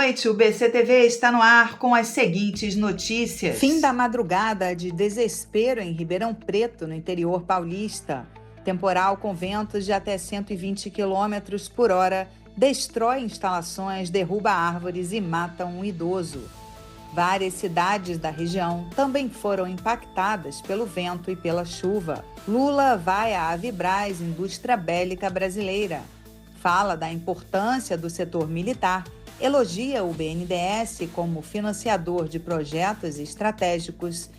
noite, o BCTV está no ar com as seguintes notícias. Fim da madrugada de desespero em Ribeirão Preto, no interior paulista. Temporal com ventos de até 120 km por hora destrói instalações, derruba árvores e mata um idoso. Várias cidades da região também foram impactadas pelo vento e pela chuva. Lula vai à Avibraz, indústria bélica brasileira. Fala da importância do setor militar, elogia o BNDES como financiador de projetos estratégicos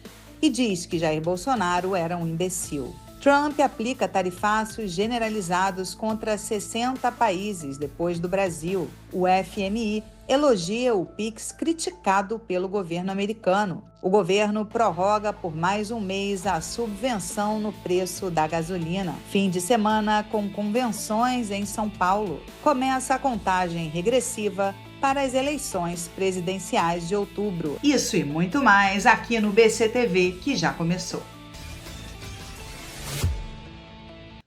e diz que Jair Bolsonaro era um imbecil. Trump aplica tarifácios generalizados contra 60 países depois do Brasil. O FMI elogia o Pix criticado pelo governo americano. O governo prorroga por mais um mês a subvenção no preço da gasolina. Fim de semana com convenções em São Paulo. Começa a contagem regressiva para as eleições presidenciais de outubro. Isso e muito mais aqui no BCTV, que já começou.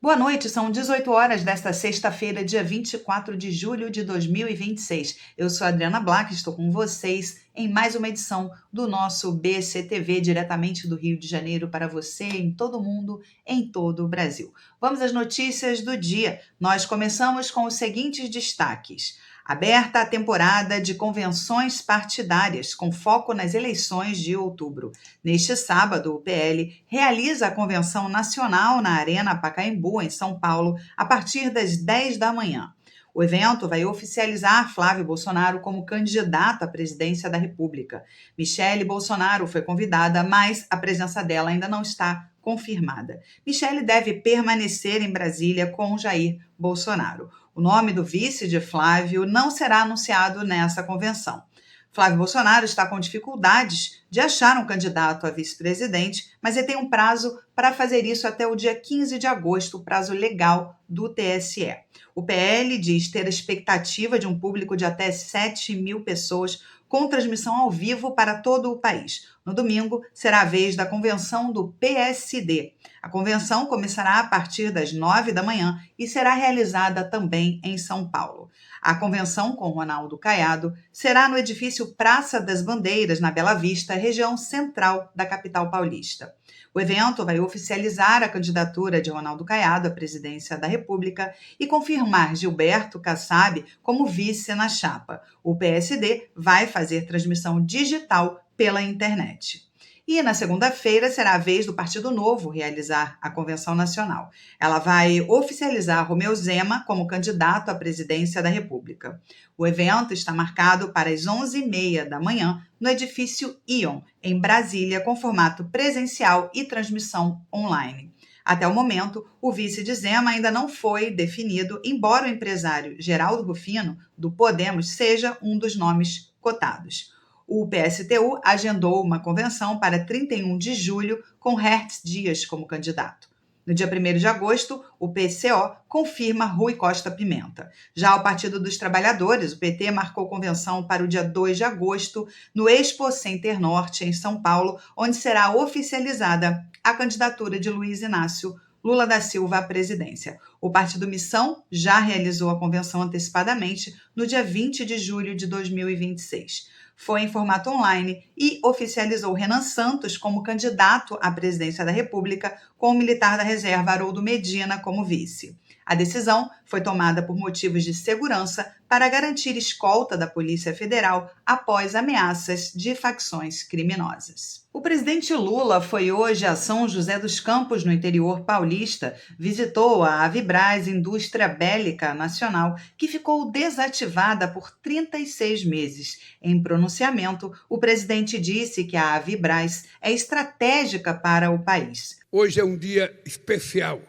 Boa noite, são 18 horas desta sexta-feira, dia 24 de julho de 2026. Eu sou a Adriana Black, estou com vocês em mais uma edição do nosso BCTV, diretamente do Rio de Janeiro para você, em todo o mundo, em todo o Brasil. Vamos às notícias do dia. Nós começamos com os seguintes destaques. Aberta a temporada de convenções partidárias, com foco nas eleições de outubro. Neste sábado, o PL realiza a Convenção Nacional na Arena Pacaembu, em São Paulo, a partir das 10 da manhã. O evento vai oficializar Flávio Bolsonaro como candidato à presidência da República. Michele Bolsonaro foi convidada, mas a presença dela ainda não está confirmada. Michele deve permanecer em Brasília com Jair Bolsonaro. O nome do vice de Flávio não será anunciado nessa convenção. Flávio Bolsonaro está com dificuldades de achar um candidato a vice-presidente, mas ele tem um prazo para fazer isso até o dia 15 de agosto, prazo legal do TSE. O PL diz ter a expectativa de um público de até 7 mil pessoas com transmissão ao vivo para todo o país. No domingo, será a vez da convenção do PSD. A convenção começará a partir das 9 da manhã e será realizada também em São Paulo. A convenção com Ronaldo Caiado será no edifício Praça das Bandeiras, na Bela Vista, região central da capital paulista. O evento vai oficializar a candidatura de Ronaldo Caiado à presidência da República e confirmar Gilberto Kassab como vice na chapa. O PSD vai fazer transmissão digital pela internet. E na segunda-feira será a vez do Partido Novo realizar a Convenção Nacional. Ela vai oficializar Romeu Zema como candidato à presidência da República. O evento está marcado para as 11h30 da manhã no edifício Ion, em Brasília, com formato presencial e transmissão online. Até o momento, o vice de Zema ainda não foi definido, embora o empresário Geraldo Rufino, do Podemos, seja um dos nomes cotados. O PSTU agendou uma convenção para 31 de julho, com Hertz Dias como candidato. No dia 1º de agosto, o PCO confirma Rui Costa Pimenta. Já o Partido dos Trabalhadores, o PT, marcou convenção para o dia 2 de agosto, no Expo Center Norte, em São Paulo, onde será oficializada a candidatura de Luiz Inácio Lula da Silva à presidência. O Partido Missão já realizou a convenção antecipadamente no dia 20 de julho de 2026. Foi em formato online e oficializou Renan Santos como candidato à presidência da República, com o militar da reserva Haroldo Medina como vice. A decisão foi tomada por motivos de segurança para garantir escolta da Polícia Federal após ameaças de facções criminosas. O presidente Lula foi hoje a São José dos Campos, no interior paulista, visitou a Avibraz, indústria bélica nacional, que ficou desativada por 36 meses. Em pronunciamento, o presidente disse que a Avibraz é estratégica para o país. Hoje é um dia especial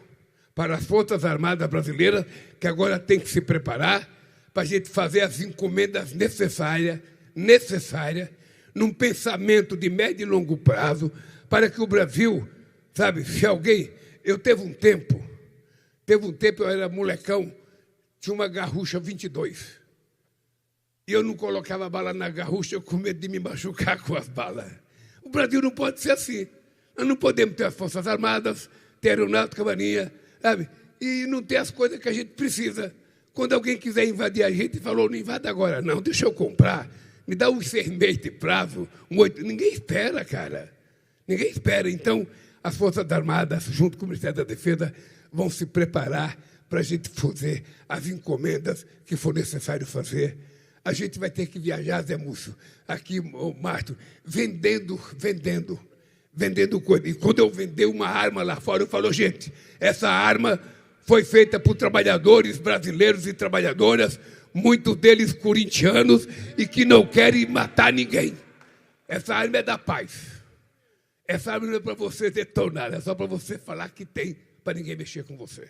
para as Forças Armadas Brasileiras, que agora tem que se preparar para a gente fazer as encomendas necessárias, num pensamento de médio e longo prazo, para que o Brasil, sabe, se alguém... Teve um tempo, eu era molecão, tinha uma garrucha 22. E eu não colocava bala na garrucha, eu com medo de me machucar com as balas. O Brasil não pode ser assim. Nós não podemos ter as Forças Armadas, ter aeronáutica, marinha, sabe? E não ter as coisas que a gente precisa. Quando alguém quiser invadir a gente, falou, não invada agora, não, deixa eu comprar. Me dá uns 6 meses de prazo, 8. Ninguém espera, cara. Ninguém espera. Então, as Forças Armadas, junto com o Ministério da Defesa, vão se preparar para a gente fazer as encomendas que for necessário fazer. A gente vai ter que viajar, Zé Múcio, aqui, o Márcio, vendendo coisa. E quando eu vender uma arma lá fora, eu falo, gente, essa arma foi feita por trabalhadores brasileiros e trabalhadoras, muitos deles corintianos, e que não querem matar ninguém. Essa arma é da paz. Essa arma não é para você detonar, é só para você falar que tem, para ninguém mexer com você.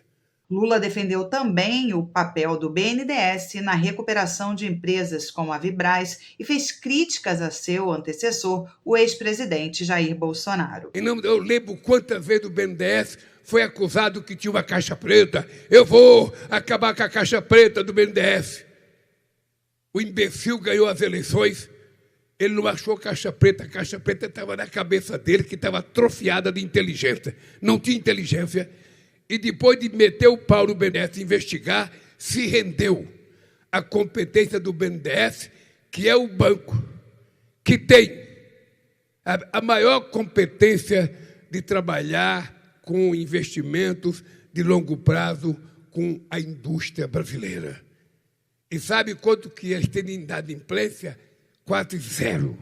Lula defendeu também o papel do BNDES na recuperação de empresas como a Vibraz e fez críticas a seu antecessor, o ex-presidente Jair Bolsonaro. Eu lembro quantas vezes o BNDES foi acusado que tinha uma caixa preta. Eu vou acabar com a caixa preta do BNDES. O imbecil ganhou as eleições, ele não achou caixa preta. A caixa preta estava na cabeça dele, que estava atrofiada de inteligência. Não tinha inteligência. E depois de meter o pau no BNDES e investigar, se rendeu à competência do BNDES, que é o banco que tem a maior competência de trabalhar com investimentos de longo prazo com a indústria brasileira. E sabe quanto que eles têm de inadimplência? Quase zero.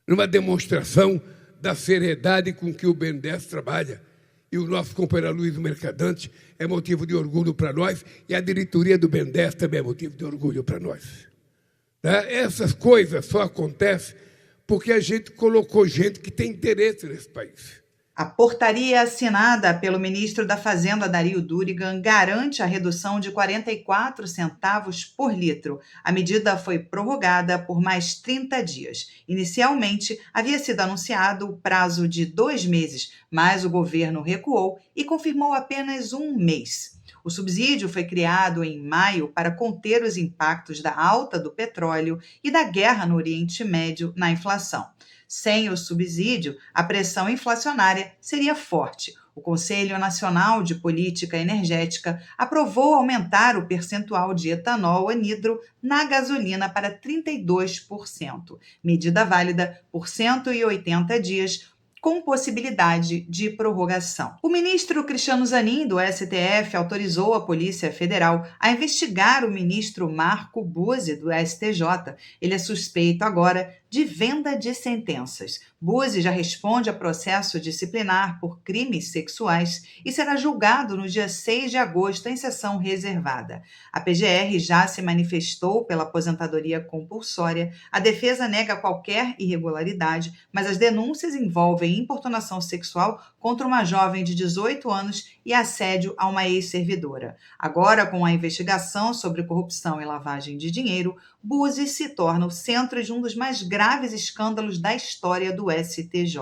Numa demonstração da seriedade com que o BNDES trabalha. E o nosso companheiro Luiz Mercadante é motivo de orgulho para nós, e a diretoria do BNDES também é motivo de orgulho para nós. Essas coisas só acontecem porque a gente colocou gente que tem interesse nesse país. A portaria assinada pelo ministro da Fazenda, Dario Durigan, garante a redução de 44 centavos por litro. A medida foi prorrogada por mais 30 dias. Inicialmente, havia sido anunciado o prazo de 2 meses, mas o governo recuou e confirmou apenas 1 mês. O subsídio foi criado em maio para conter os impactos da alta do petróleo e da guerra no Oriente Médio na inflação. Sem o subsídio, a pressão inflacionária seria forte. O Conselho Nacional de Política Energética aprovou aumentar o percentual de etanol anidro na gasolina para 32%, medida válida por 180 dias, com possibilidade de prorrogação. O ministro Cristiano Zanin, do STF, autorizou a Polícia Federal a investigar o ministro Marco Buzzi, do STJ. Ele é suspeito agora de venda de sentenças. Buzzi já responde a processo disciplinar por crimes sexuais e será julgado no dia 6 de agosto em sessão reservada. A PGR já se manifestou pela aposentadoria compulsória. A defesa nega qualquer irregularidade, mas as denúncias envolvem importunação sexual contra uma jovem de 18 anos e assédio a uma ex-servidora. Agora, com a investigação sobre corrupção e lavagem de dinheiro, Buzzi se torna o centro de um dos mais graves escândalos da história do STJ.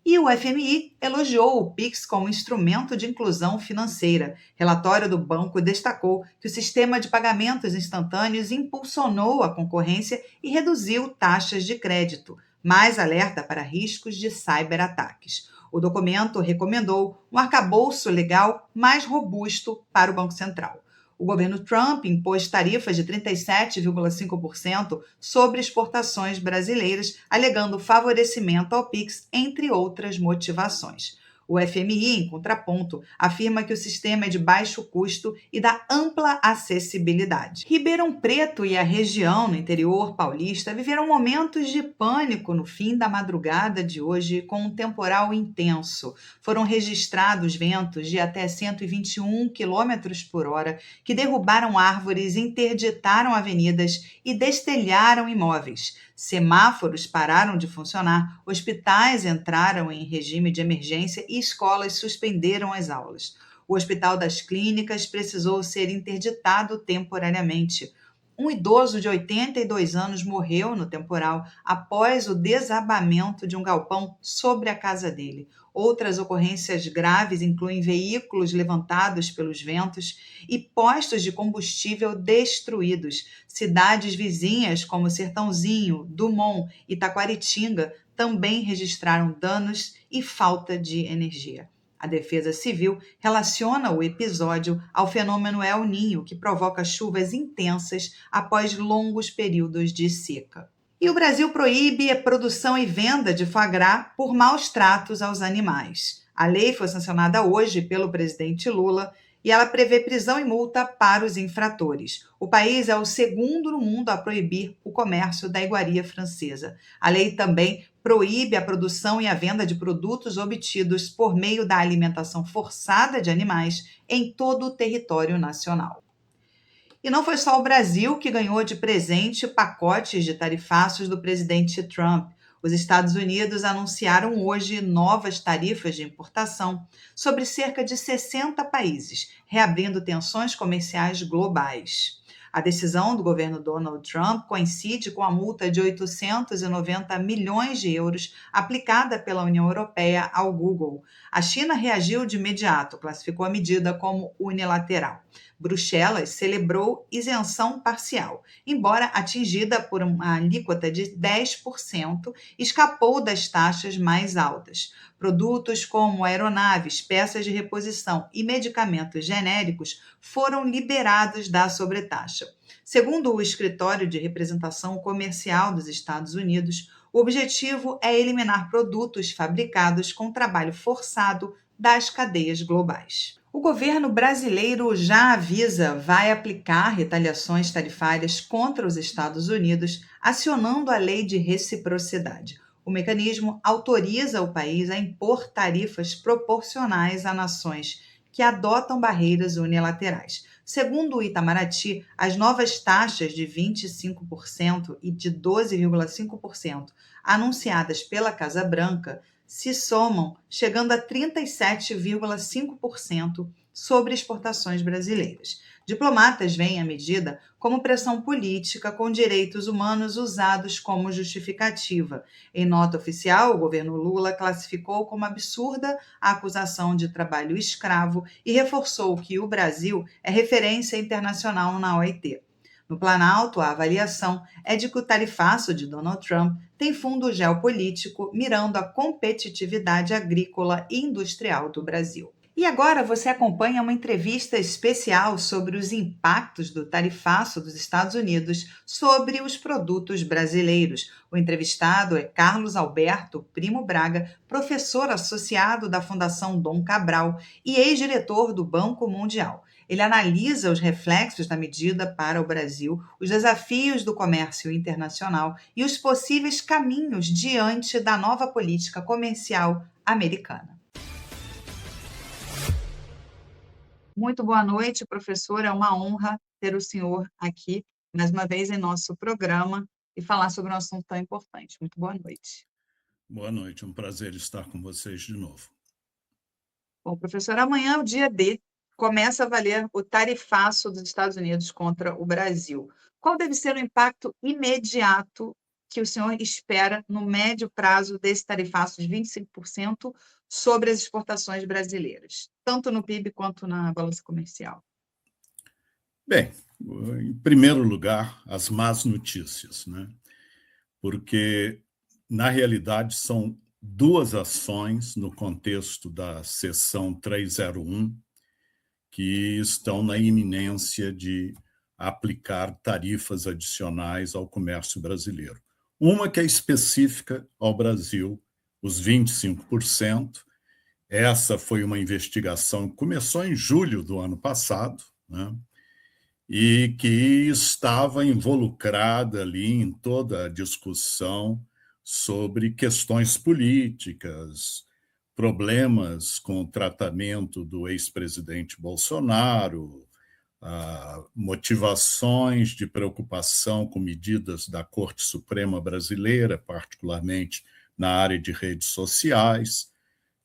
E o FMI elogiou o Pix como instrumento de inclusão financeira. Relatório do banco destacou que o sistema de pagamentos instantâneos impulsionou a concorrência e reduziu taxas de crédito, mas alerta para riscos de cyberataques. O documento recomendou um arcabouço legal mais robusto para o Banco Central. O governo Trump impôs tarifas de 37,5% sobre exportações brasileiras, alegando favorecimento ao Pix, entre outras motivações. O FMI, em contraponto, afirma que o sistema é de baixo custo e dá ampla acessibilidade. Ribeirão Preto e a região no interior paulista viveram momentos de pânico no fim da madrugada de hoje com um temporal intenso. Foram registrados ventos de até 121 km por hora que derrubaram árvores, interditaram avenidas e destelharam imóveis. Semáforos pararam de funcionar, hospitais entraram em regime de emergência e escolas suspenderam as aulas. O Hospital das Clínicas precisou ser interditado temporariamente. Um idoso de 82 anos morreu no temporal após o desabamento de um galpão sobre a casa dele. Outras ocorrências graves incluem veículos levantados pelos ventos e postos de combustível destruídos. Cidades vizinhas como Sertãozinho, Dumont e Taquaritinga também registraram danos e falta de energia. A Defesa Civil relaciona o episódio ao fenômeno El Niño, que provoca chuvas intensas após longos períodos de seca. E o Brasil proíbe a produção e venda de foie gras por maus tratos aos animais. A lei foi sancionada hoje pelo presidente Lula e ela prevê prisão e multa para os infratores. O país é o segundo no mundo a proibir o comércio da iguaria francesa. A lei também proíbe a produção e a venda de produtos obtidos por meio da alimentação forçada de animais em todo o território nacional. E não foi só o Brasil que ganhou de presente pacotes de tarifaços do presidente Trump. Os Estados Unidos anunciaram hoje novas tarifas de importação sobre cerca de 60 países, reabrindo tensões comerciais globais. A decisão do governo Donald Trump coincide com a multa de 890 milhões de euros aplicada pela União Europeia ao Google. A China reagiu de imediato, classificou a medida como unilateral. Bruxelas celebrou isenção parcial, embora atingida por uma alíquota de 10%, escapou das taxas mais altas. Produtos como aeronaves, peças de reposição e medicamentos genéricos foram liberados da sobretaxa. Segundo o Escritório de Representação Comercial dos Estados Unidos, o objetivo é eliminar produtos fabricados com trabalho forçado das cadeias globais. O governo brasileiro já avisa vai aplicar retaliações tarifárias contra os Estados Unidos, acionando a lei de reciprocidade. O mecanismo autoriza o país a impor tarifas proporcionais a nações que adotam barreiras unilaterais. Segundo o Itamaraty, as novas taxas de 25% e de 12,5% anunciadas pela Casa Branca se somam, chegando a 37,5% sobre exportações brasileiras. Diplomatas veem a medida como pressão política com direitos humanos usados como justificativa. Em nota oficial, o governo Lula classificou como absurda a acusação de trabalho escravo e reforçou que o Brasil é referência internacional na OIT. No Planalto, a avaliação é de que o tarifaço de Donald Trump tem fundo geopolítico mirando a competitividade agrícola e industrial do Brasil. E agora você acompanha uma entrevista especial sobre os impactos do tarifaço dos Estados Unidos sobre os produtos brasileiros. O entrevistado é Carlos Alberto Primo Braga, professor associado da Fundação Dom Cabral e ex-diretor do Banco Mundial. Ele analisa os reflexos da medida para o Brasil, os desafios do comércio internacional e os possíveis caminhos diante da nova política comercial americana. Muito boa noite, professor. É uma honra ter o senhor aqui, mais uma vez, em nosso programa e falar sobre um assunto tão importante. Muito boa noite. Boa noite, é um prazer estar com vocês de novo. Bom, professor, amanhã é o dia D. Começa a valer o tarifaço dos Estados Unidos contra o Brasil. Qual deve ser o impacto imediato que o senhor espera no médio prazo desse tarifaço de 25% sobre as exportações brasileiras, tanto no PIB quanto na balança comercial? Bem, em primeiro lugar, as más notícias, né? Porque, na realidade, são duas ações no contexto da seção 301 que estão na iminência de aplicar tarifas adicionais ao comércio brasileiro. Uma que é específica ao Brasil, os 25%. Essa foi uma investigação que começou em julho do ano passado, né? E que estava involucrada ali em toda a discussão sobre questões políticas, problemas com o tratamento do ex-presidente Bolsonaro, motivações de preocupação com medidas da Corte Suprema Brasileira, particularmente na área de redes sociais.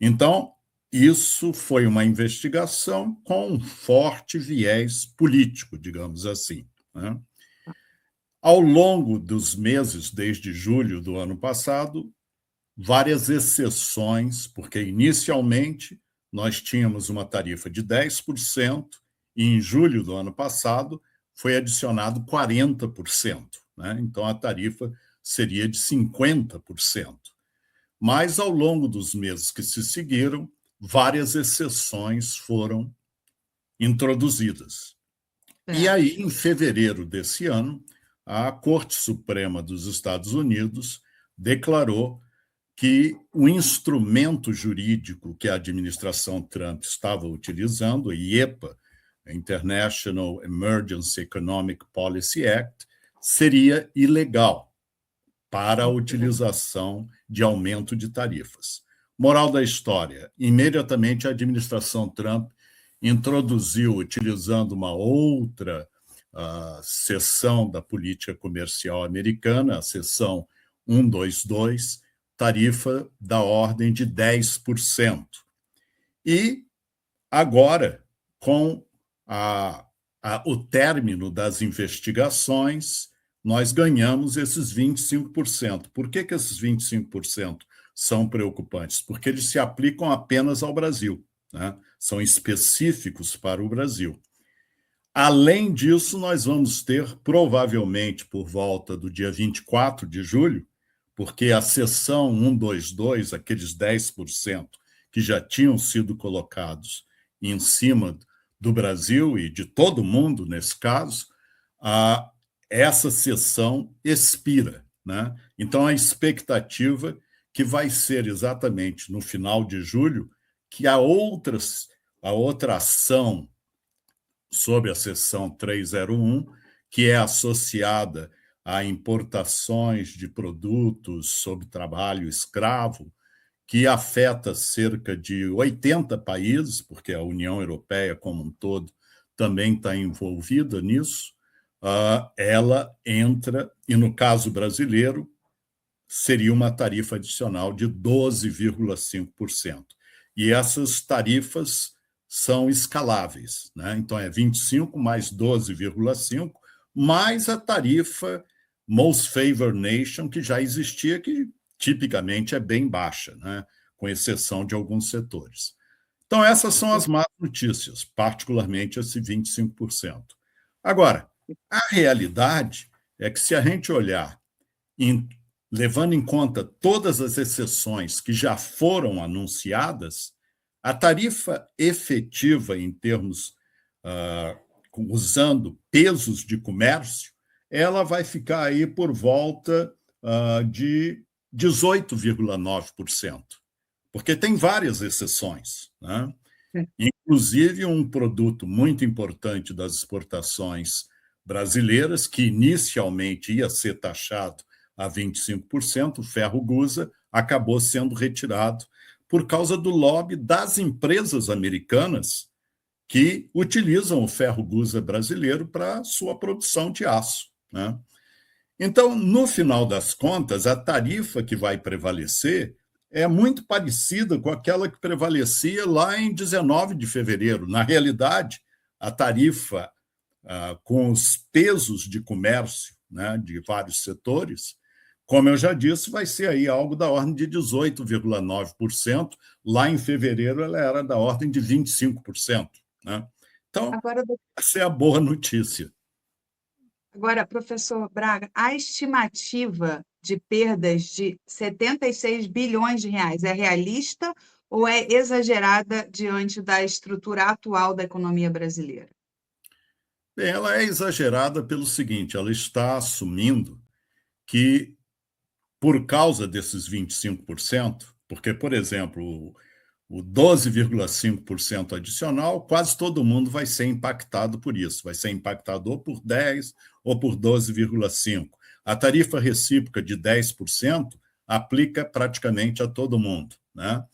Então, isso foi uma investigação com um forte viés político, digamos assim, né? Ao longo dos meses, desde julho do ano passado, várias exceções, porque inicialmente nós tínhamos uma tarifa de 10% e em julho do ano passado foi adicionado 40%, né? Então a tarifa seria de 50%. Mas ao longo dos meses que se seguiram, várias exceções foram introduzidas. E aí, em fevereiro desse ano, a Corte Suprema dos Estados Unidos declarou que o instrumento jurídico que a administração Trump estava utilizando, o IEPA, International Emergency Economic Policy Act, seria ilegal para a utilização de aumento de tarifas. Moral da história: imediatamente a administração Trump introduziu, utilizando uma outra seção da política comercial americana, a seção 122, tarifa da ordem de 10%. E agora, com o término das investigações, nós ganhamos esses 25%. Por que esses 25% são preocupantes? Porque eles se aplicam apenas ao Brasil, né? São específicos para o Brasil. Além disso, nós vamos ter, provavelmente por volta do dia 24 de julho, porque a seção 122, aqueles 10% que já tinham sido colocados em cima do Brasil e de todo mundo, nesse caso, essa seção expira, né? Então, a expectativa que vai ser exatamente no final de julho que a outra ação sob a seção 301, que é associada a importações de produtos sob trabalho escravo, que afeta cerca de 80 países, porque a União Europeia como um todo também está envolvida nisso, ela entra, e no caso brasileiro, seria uma tarifa adicional de 12,5%. E essas tarifas são escaláveis, né? Então, é 25 mais 12,5, mais a tarifa Most Favored Nation, que já existia, que tipicamente é bem baixa, né? Com exceção de alguns setores. Então, essas são as más notícias, particularmente esse 25%. Agora, a realidade é que, se a gente olhar, levando em conta todas as exceções que já foram anunciadas, a tarifa efetiva em termos, usando pesos de comércio, ela vai ficar aí por volta de 18,9%, porque tem várias exceções, né? Inclusive um produto muito importante das exportações brasileiras, que inicialmente ia ser taxado a 25%, o ferro-gusa, acabou sendo retirado por causa do lobby das empresas americanas que utilizam o ferro-gusa brasileiro para sua produção de aço, né? Então, no final das contas, a tarifa que vai prevalecer é muito parecida com aquela que prevalecia lá em 19 de fevereiro. Na realidade, a tarifa com os pesos de comércio, né, de vários setores, como eu já disse, vai ser aí algo da ordem de 18,9%. Lá em fevereiro, ela era da ordem de 25%. Né? Então, essa é a boa notícia. Agora, professor Braga, a estimativa de perdas de 76 bilhões de reais é realista ou é exagerada diante da estrutura atual da economia brasileira? Bem, ela é exagerada pelo seguinte: ela está assumindo que, por causa desses 25%, porque, por exemplo, o 12,5% adicional, quase todo mundo vai ser impactado por isso, vai ser impactado ou por 10% ou por 12,5%. A tarifa recíproca de 10% aplica praticamente a todo mundo, né?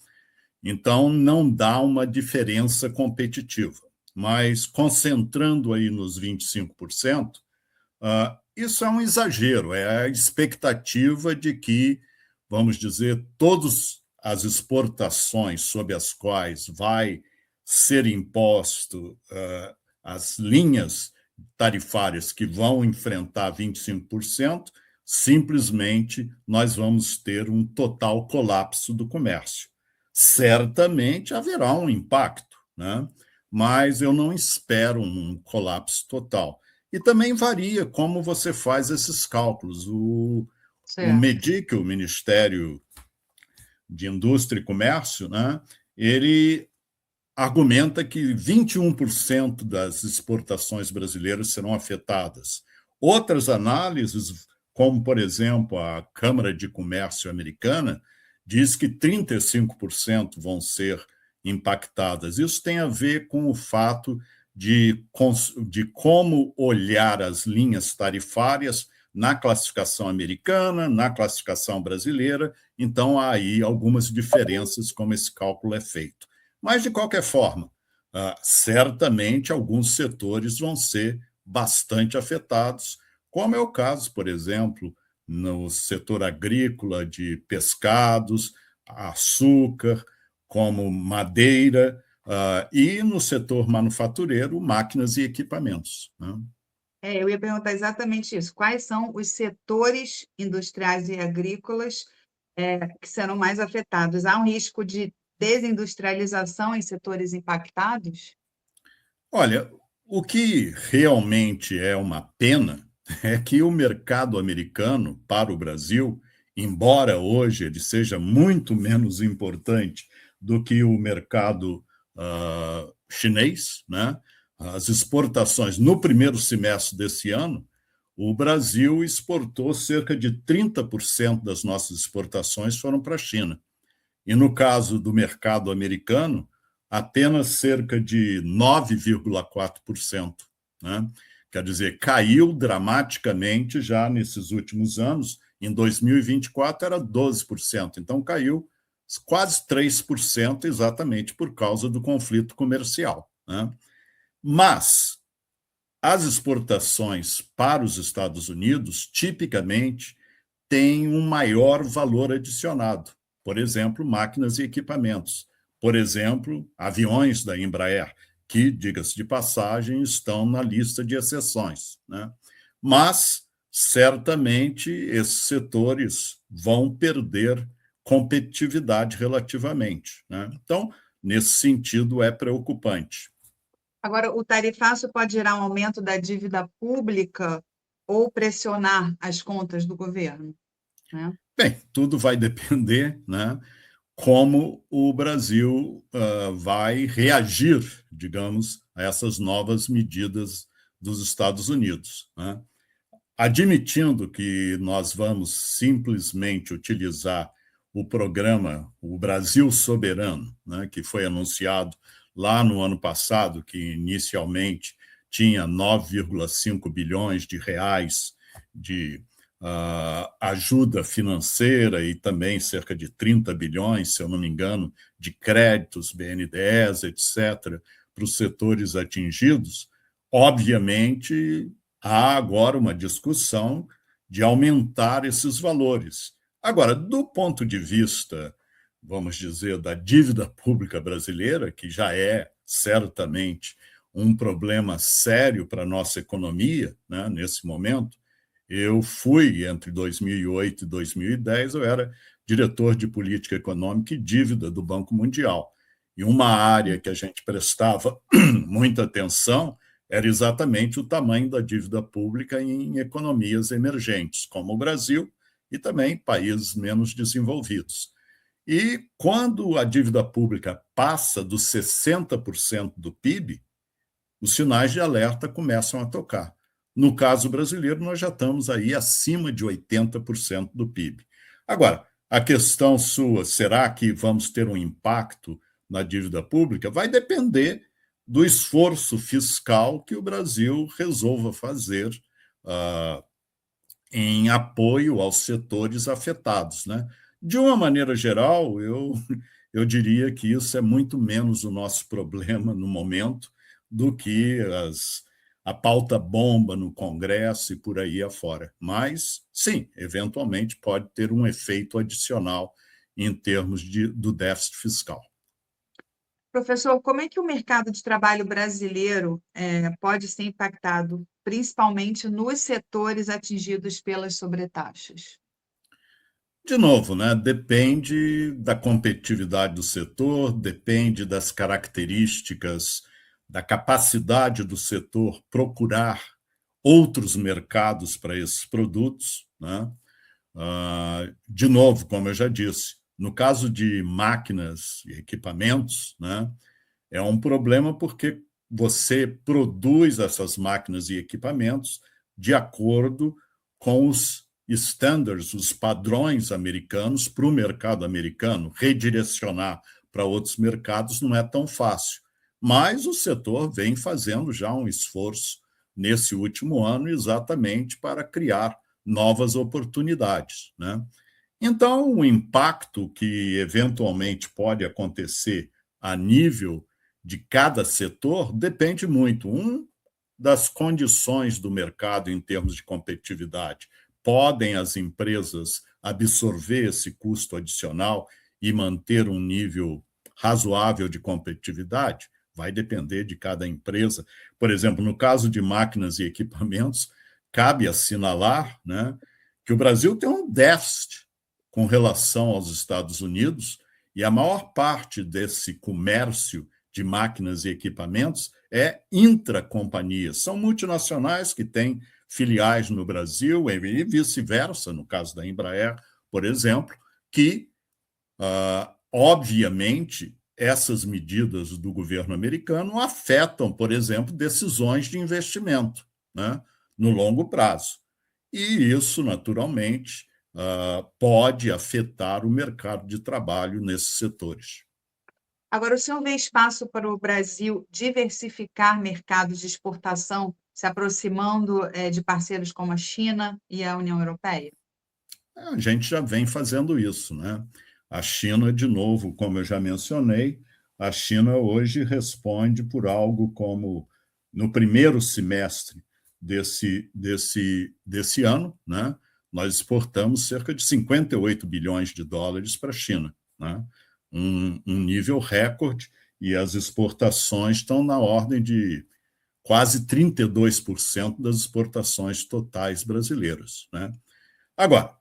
Então, não dá uma diferença competitiva. Mas, concentrando aí nos 25%, isso é um exagero, é a expectativa de que, vamos dizer, todas as exportações sobre as quais vai ser imposto as linhas tarifárias que vão enfrentar 25%, simplesmente nós vamos ter um total colapso do comércio. Certamente haverá um impacto, né? Mas eu não espero um colapso total. E também varia como você faz esses cálculos. O MEDIC, o Ministério de Indústria e Comércio, né, ele argumenta que 21% das exportações brasileiras serão afetadas. Outras análises, como, por exemplo, a Câmara de Comércio americana, diz que 35% vão ser impactadas. Isso tem a ver com o fato de como olhar as linhas tarifárias na classificação americana, na classificação brasileira. Então, há aí algumas diferenças como esse cálculo é feito. Mas, de qualquer forma, certamente alguns setores vão ser bastante afetados, como é o caso, por exemplo, no setor agrícola de pescados, açúcar, como madeira, e no setor manufatureiro, máquinas e equipamentos, né? Eu ia perguntar exatamente isso. Quais são os setores industriais e agrícolas que serão mais afetados? Há um risco de desindustrialização em setores impactados? Olha, o que realmente é uma pena é que o mercado americano para o Brasil, embora hoje ele seja muito menos importante do que o mercado chinês, né? As exportações no primeiro semestre desse ano, o Brasil exportou cerca de 30% das nossas exportações foram para a China. E no caso do mercado americano, apenas cerca de 9,4%, né? Quer dizer, caiu dramaticamente já nesses últimos anos. Em 2024 era 12%, então caiu quase 3% exatamente por causa do conflito comercial, né? Mas as exportações para os Estados Unidos, tipicamente, têm um maior valor adicionado. Por exemplo, máquinas e equipamentos. Por exemplo, aviões da Embraer, que, diga-se de passagem, estão na lista de exceções, né? Mas, certamente, esses setores vão perder competitividade relativamente, né? Então, nesse sentido, é preocupante. Agora, o tarifaço pode gerar um aumento da dívida pública ou pressionar as contas do governo, né? Bem, tudo vai depender, né, como o Brasil vai reagir, digamos, a essas novas medidas dos Estados Unidos, né? Admitindo que nós vamos simplesmente utilizar o programa O Brasil Soberano, né, que foi anunciado lá no ano passado, que inicialmente tinha 9,5 bilhões de reais de ajuda financeira e também cerca de 30 bilhões, se eu não me engano, de créditos, BNDES, etc., para os setores atingidos. Obviamente, há agora uma discussão de aumentar esses valores. Agora, do ponto de vista, vamos dizer, da dívida pública brasileira, que já é certamente um problema sério para a nossa economia, né, nesse momento. Eu fui, entre 2008 e 2010, eu era diretor de política econômica e dívida do Banco Mundial. E uma área que a gente prestava muita atenção era exatamente o tamanho da dívida pública em economias emergentes, como o Brasil e também países menos desenvolvidos. E quando a dívida pública passa dos 60% do PIB, os sinais de alerta começam a tocar. No caso brasileiro, nós já estamos aí acima de 80% do PIB. Agora, a questão sua, será que vamos ter um impacto na dívida pública? Vai depender do esforço fiscal que o Brasil resolva fazer em apoio aos setores afetados, né? De uma maneira geral, eu diria que isso é muito menos o nosso problema no momento do que a pauta bomba no Congresso e por aí afora. Mas, sim, eventualmente pode ter um efeito adicional em termos do déficit fiscal. Professor, como é que o mercado de trabalho brasileiro pode ser impactado, principalmente nos setores atingidos pelas sobretaxas? De novo, né, depende da competitividade do setor, depende das características, da capacidade do setor procurar outros mercados para esses produtos, né? De novo, como eu já disse, No caso de máquinas e equipamentos, né, é um problema porque você produz essas máquinas e equipamentos de acordo com os standards, os padrões americanos para o mercado americano. Redirecionar para outros mercados não é tão fácil. Mas o setor vem fazendo já um esforço nesse último ano exatamente para criar novas oportunidades, né? Então, o impacto que eventualmente pode acontecer a nível de cada setor depende muito, das condições do mercado em termos de competitividade. Podem as empresas absorver esse custo adicional e manter um nível razoável de competitividade? Vai depender de cada empresa. Por exemplo, no caso de máquinas e equipamentos, cabe assinalar, né, que o Brasil tem um déficit com relação aos Estados Unidos, e a maior parte desse comércio de máquinas e equipamentos é intracompanhia. São multinacionais que têm filiais no Brasil e vice-versa, no caso da Embraer, por exemplo, que, obviamente, essas medidas do governo americano afetam, por exemplo, decisões de investimento, né, no longo prazo. E isso, naturalmente, pode afetar o mercado de trabalho nesses setores. Agora, o senhor vê espaço para o Brasil diversificar mercados de exportação, se aproximando de parceiros como a China e a União Europeia? A gente já vem fazendo isso, né? A China, de novo, como eu já mencionei, a China hoje responde por algo como, no primeiro semestre desse ano, né, nós exportamos cerca de 58 bilhões de dólares para a China, né? Um nível recorde, e as exportações estão na ordem de quase 32% das exportações totais brasileiras, né? Agora,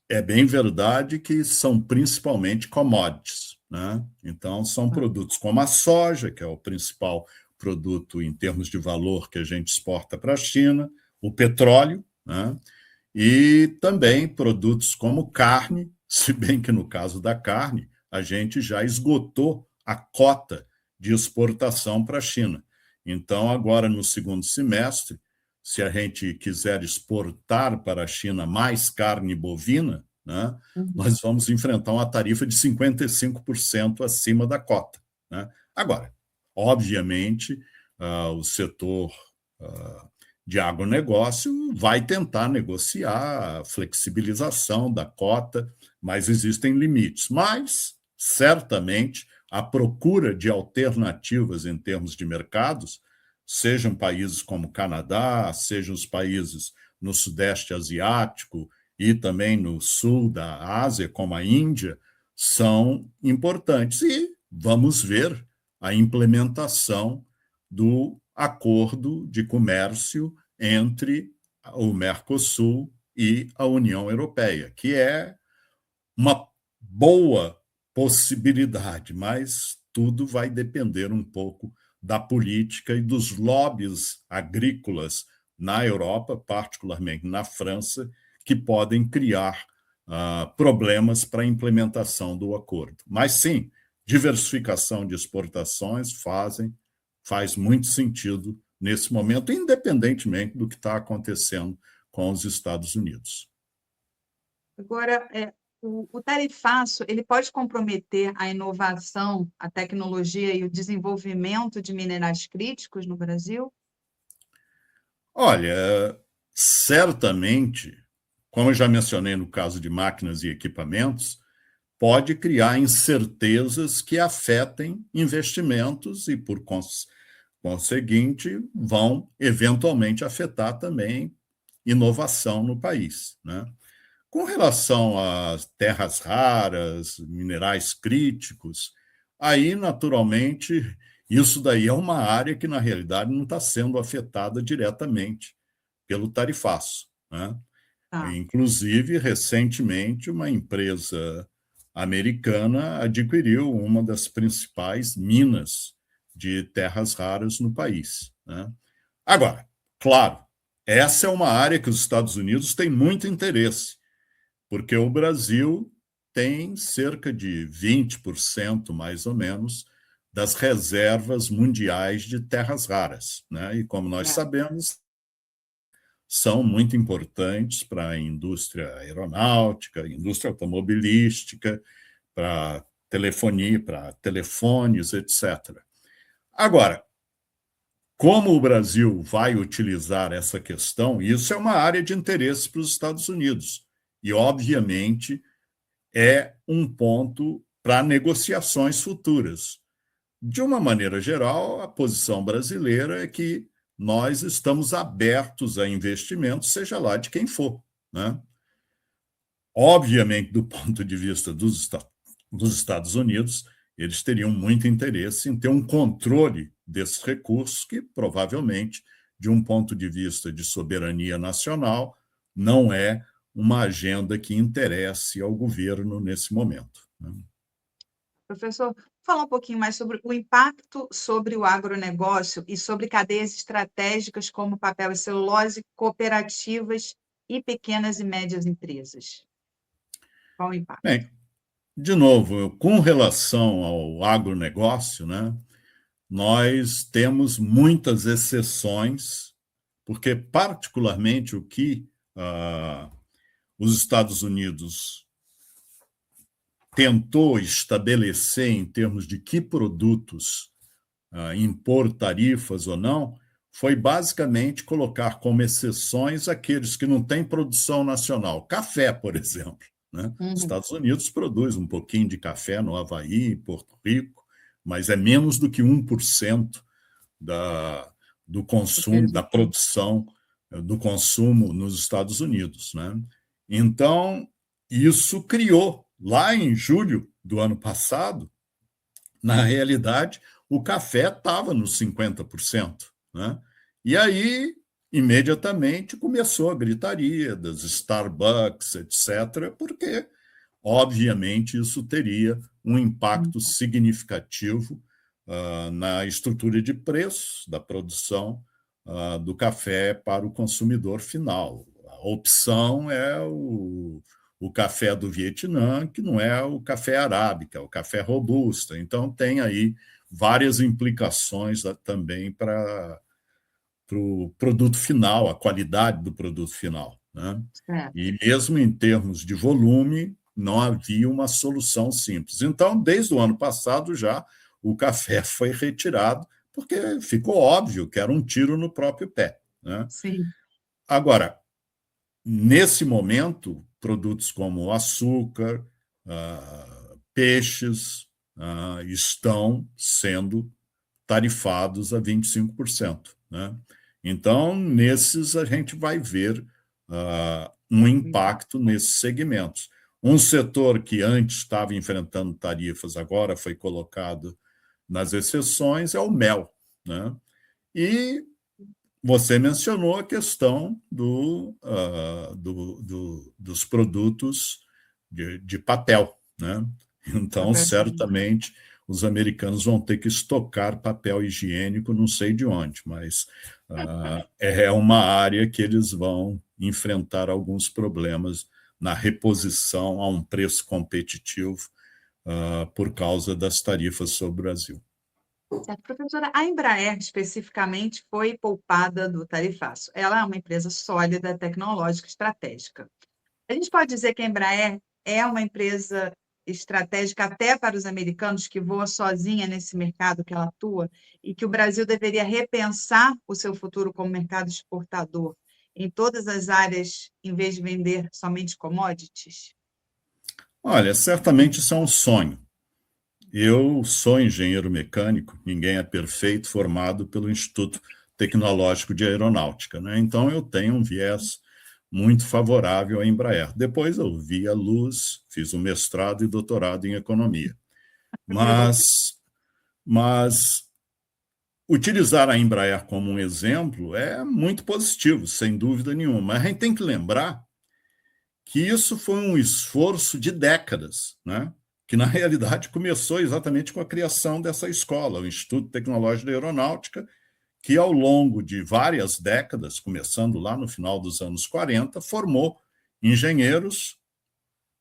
é bem verdade que são principalmente commodities, né? Então, são produtos como a soja, que é o principal produto em termos de valor que a gente exporta para a China, o petróleo, né? E também produtos como carne, se bem que no caso da carne, a gente já esgotou a cota de exportação para a China. Então, agora no segundo semestre, se a gente quiser exportar para a China mais carne bovina, né, nós vamos enfrentar uma tarifa de 55% acima da cota, né? Agora, obviamente, o setor de agronegócio vai tentar negociar a flexibilização da cota, mas existem limites. Mas, certamente, a procura de alternativas em termos de mercados, sejam países como o Canadá, sejam os países no Sudeste Asiático e também no sul da Ásia, como a Índia, são importantes. E vamos ver a implementação do acordo de comércio entre o Mercosul e a União Europeia, que é uma boa possibilidade, mas tudo vai depender um pouco da política e dos lobbies agrícolas na Europa, particularmente na França, que podem criar problemas para a implementação do acordo. Mas sim, diversificação de exportações faz muito sentido nesse momento, independentemente do que está acontecendo com os Estados Unidos. Agora, o tarifaço, ele pode comprometer a inovação, a tecnologia e o desenvolvimento de minerais críticos no Brasil? Olha, certamente, como eu já mencionei no caso de máquinas e equipamentos, pode criar incertezas que afetem investimentos e, por conseguinte, vão eventualmente afetar também inovação no país, né? Com relação às terras raras, minerais críticos, aí, naturalmente, isso daí é uma área que, na realidade, não está sendo afetada diretamente pelo tarifaço, né? Tá. Inclusive, recentemente, uma empresa americana adquiriu uma das principais minas de terras raras no país, né? Agora, claro, essa é uma área que os Estados Unidos têm muito interesse, porque o Brasil tem cerca de 20%, mais ou menos, das reservas mundiais de terras raras, né? E, como nós sabemos, são muito importantes para a indústria aeronáutica, indústria automobilística, para telefonia, para telefones, etc. Agora, como o Brasil vai utilizar essa questão, isso é uma área de interesse para os Estados Unidos. E, obviamente, é um ponto para negociações futuras. De uma maneira geral, a posição brasileira é que nós estamos abertos a investimentos, seja lá de quem for, né? Obviamente, do ponto de vista dos Estados Unidos, eles teriam muito interesse em ter um controle desses recursos que, provavelmente, de um ponto de vista de soberania nacional, não é uma agenda que interesse ao governo nesse momento, né? Professor, falar um pouquinho mais sobre o impacto sobre o agronegócio e sobre cadeias estratégicas como papel e celulose, cooperativas e pequenas e médias empresas. Qual o impacto? Bem, de novo, com relação ao agronegócio, né, nós temos muitas exceções, porque, particularmente, o que os Estados Unidos tentou estabelecer em termos de que produtos impor tarifas ou não, foi basicamente colocar como exceções aqueles que não têm produção nacional. Café, por exemplo, né? Os Estados Unidos produz um pouquinho de café no Havaí, em Porto Rico, mas é menos do que 1% do consumo, da produção, do consumo nos Estados Unidos, né? Então, isso criou, lá em julho do ano passado, na realidade, o café estava nos 50%, né? E aí, imediatamente, começou a gritaria das Starbucks, etc., porque, obviamente, isso teria um impacto significativo na estrutura de preços da produção do café para o consumidor final. A opção é o café do Vietnã, que não é o café arábica, é o café robusta. Então, tem aí várias implicações também para o produto final, a qualidade do produto final, né? E mesmo em termos de volume, não havia uma solução simples. Então, desde o ano passado já, o café foi retirado, porque ficou óbvio que era um tiro no próprio pé, né? Sim. Agora, nesse momento, produtos como açúcar, peixes, estão sendo tarifados a 25%, né? Então, nesses a gente vai ver um impacto nesses segmentos. Um setor que antes estava enfrentando tarifas, agora foi colocado nas exceções, é o mel, né? E você mencionou a questão dos produtos de papel, né? Então, certamente, os americanos vão ter que estocar papel higiênico, não sei de onde, mas é uma área que eles vão enfrentar alguns problemas na reposição a um preço competitivo por causa das tarifas sobre o Brasil. Certo. Professora, a Embraer especificamente foi poupada do tarifaço. Ela é uma empresa sólida, tecnológica, estratégica. A gente pode dizer que a Embraer é uma empresa estratégica até para os americanos, que voa sozinha nesse mercado que ela atua, e que o Brasil deveria repensar o seu futuro como mercado exportador em todas as áreas, em vez de vender somente commodities? Olha, certamente isso é um sonho. Eu sou engenheiro mecânico, ninguém é perfeito, formado pelo Instituto Tecnológico de Aeronáutica, né? Então, eu tenho um viés muito favorável à Embraer. Depois eu vi a luz, fiz um mestrado e doutorado em economia. Mas utilizar a Embraer como um exemplo é muito positivo, sem dúvida nenhuma. Mas a gente tem que lembrar que isso foi um esforço de décadas, né? Que, na realidade, começou exatamente com a criação dessa escola, o Instituto Tecnológico de Aeronáutica, que, ao longo de várias décadas, começando lá no final dos anos 40, formou engenheiros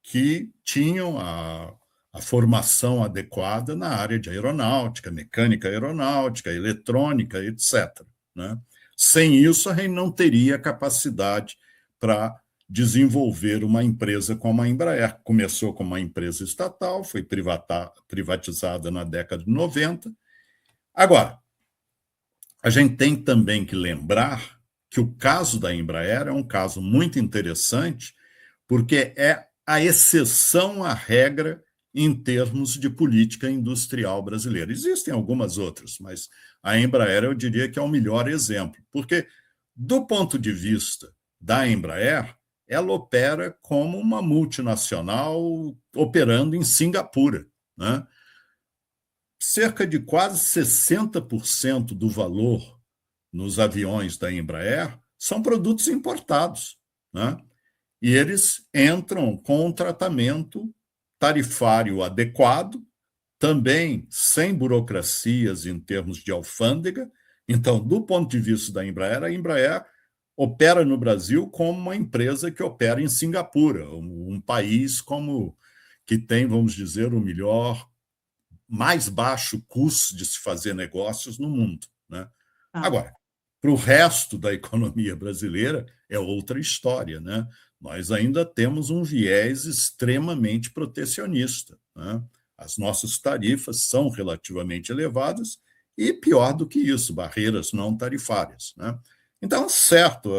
que tinham a formação adequada na área de aeronáutica, mecânica aeronáutica, eletrônica, etc., né? Sem isso, a gente não teria capacidade para desenvolver uma empresa como a Embraer. Começou como uma empresa estatal, foi privatizada na década de 90. Agora, a gente tem também que lembrar que o caso da Embraer é um caso muito interessante, porque é a exceção à regra em termos de política industrial brasileira. Existem algumas outras, mas a Embraer eu diria que é o melhor exemplo, porque, do ponto de vista da Embraer, ela opera como uma multinacional operando em Singapura, né? Cerca de quase 60% do valor nos aviões da Embraer são produtos importados, né? E eles entram com um tratamento tarifário adequado, também sem burocracias em termos de alfândega. Então, do ponto de vista da Embraer, a Embraer opera no Brasil como uma empresa que opera em Singapura, um país como que tem, vamos dizer, o melhor, mais baixo custo de se fazer negócios no mundo, né? Agora, para o resto da economia brasileira, é outra história, né? Nós ainda temos um viés extremamente protecionista, né? As nossas tarifas são relativamente elevadas e, pior do que isso, barreiras não tarifárias, né? Então, certo,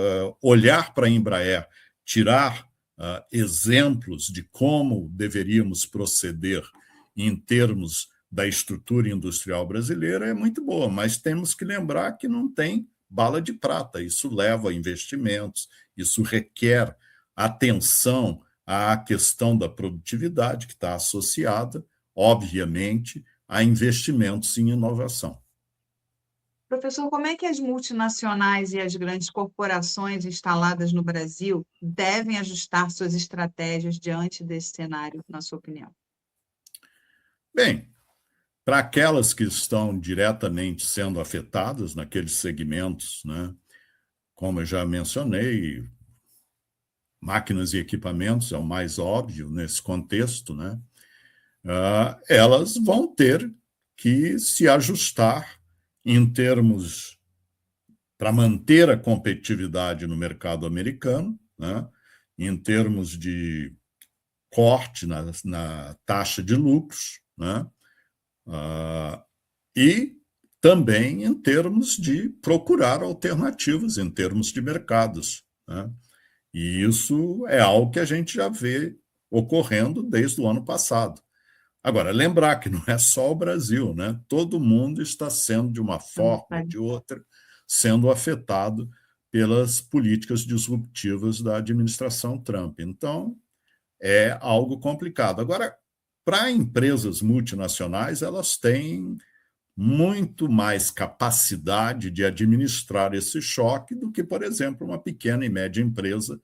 olhar para a Embraer, tirar exemplos de como deveríamos proceder em termos da estrutura industrial brasileira é muito boa, mas temos que lembrar que não tem bala de prata. Isso leva a investimentos, isso requer atenção à questão da produtividade, que está associada, obviamente, a investimentos em inovação. Professor, como é que as multinacionais e as grandes corporações instaladas no Brasil devem ajustar suas estratégias diante desse cenário, na sua opinião? Bem, para aquelas que estão diretamente sendo afetadas naqueles segmentos, né, como eu já mencionei, máquinas e equipamentos é o mais óbvio nesse contexto, né? Elas vão ter que se ajustar em termos para manter a competitividade no mercado americano, né? Em termos de corte na taxa de lucros, né? E também em termos de procurar alternativas, em termos de mercados, né? E isso é algo que a gente já vê ocorrendo desde o ano passado. Agora, lembrar que não é só o Brasil, né? Todo mundo está sendo, de uma forma ou de outra, sendo afetado pelas políticas disruptivas da administração Trump. Então, é algo complicado. Agora, para empresas multinacionais, elas têm muito mais capacidade de administrar esse choque do que, por exemplo, uma pequena e média empresa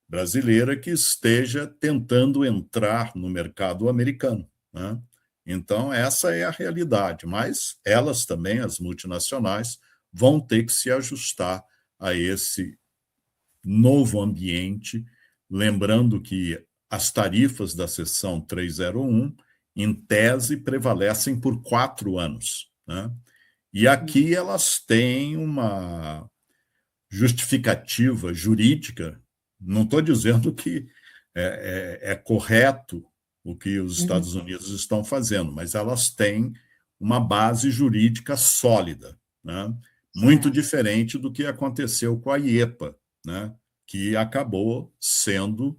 brasileira que esteja tentando entrar no mercado americano, né? Então, essa é a realidade, mas elas também, as multinacionais, vão ter que se ajustar a esse novo ambiente, lembrando que as tarifas da seção 301, em tese, prevalecem por 4 anos, né? E aqui elas têm uma justificativa jurídica. Não estou dizendo que é correto o que os Estados Unidos estão fazendo, mas elas têm uma base jurídica sólida, né? Muito diferente do que aconteceu com a IEPA, né? Que acabou sendo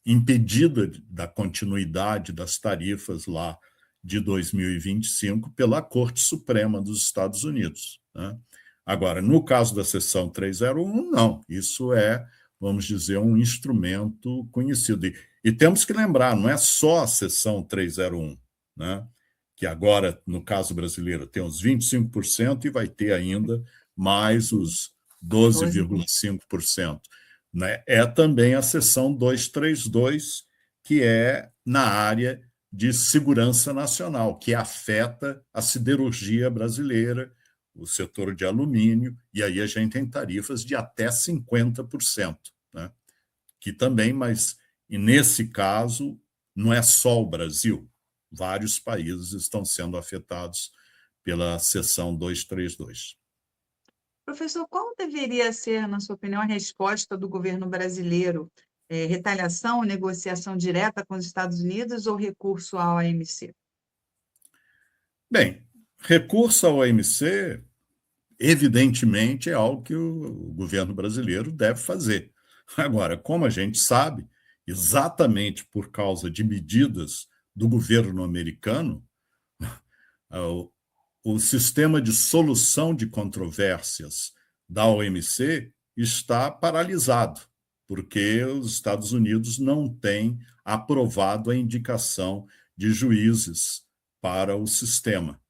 impedida da continuidade das tarifas lá de 2025 pela Corte Suprema dos Estados Unidos, né? Agora, no caso da seção 301, não. Isso é, vamos dizer, um instrumento conhecido. E temos que lembrar, não é só a seção 301, né? Que agora, no caso brasileiro, tem os 25% e vai ter ainda mais os 12,5%. Né? É também a seção 232, que é na área de segurança nacional, que afeta a siderurgia brasileira, o setor de alumínio, e aí a gente tem tarifas de até 50%, né? Que também, mas E, nesse caso, não é só o Brasil, vários países estão sendo afetados pela seção 232. Professor, qual deveria ser, na sua opinião, a resposta do governo brasileiro? Retaliação, negociação direta com os Estados Unidos ou recurso à OMC? Bem, recurso à OMC, evidentemente, é algo que o governo brasileiro deve fazer. Agora, como a gente sabe, exatamente por causa de medidas do governo americano, o sistema de solução de controvérsias da OMC está paralisado, porque os Estados Unidos não têm aprovado a indicação de juízes para o sistema.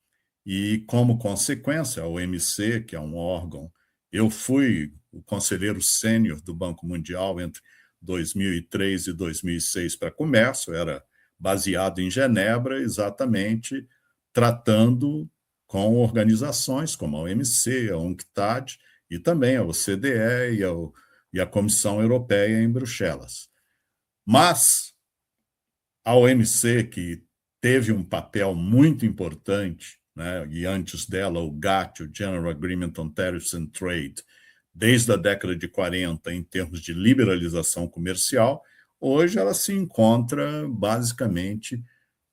E, como consequência, a OMC, que é um órgão, eu fui o conselheiro sênior do Banco Mundial entre 2003 e 2006 para comércio, era baseado em Genebra, exatamente tratando com organizações como a OMC, a UNCTAD e também a OCDE e a Comissão Europeia em Bruxelas. Mas a OMC, que teve um papel muito importante, né, e antes dela o GATT, o General Agreement on Tariffs and Trade, desde a década de 40, em termos de liberalização comercial, hoje ela se encontra basicamente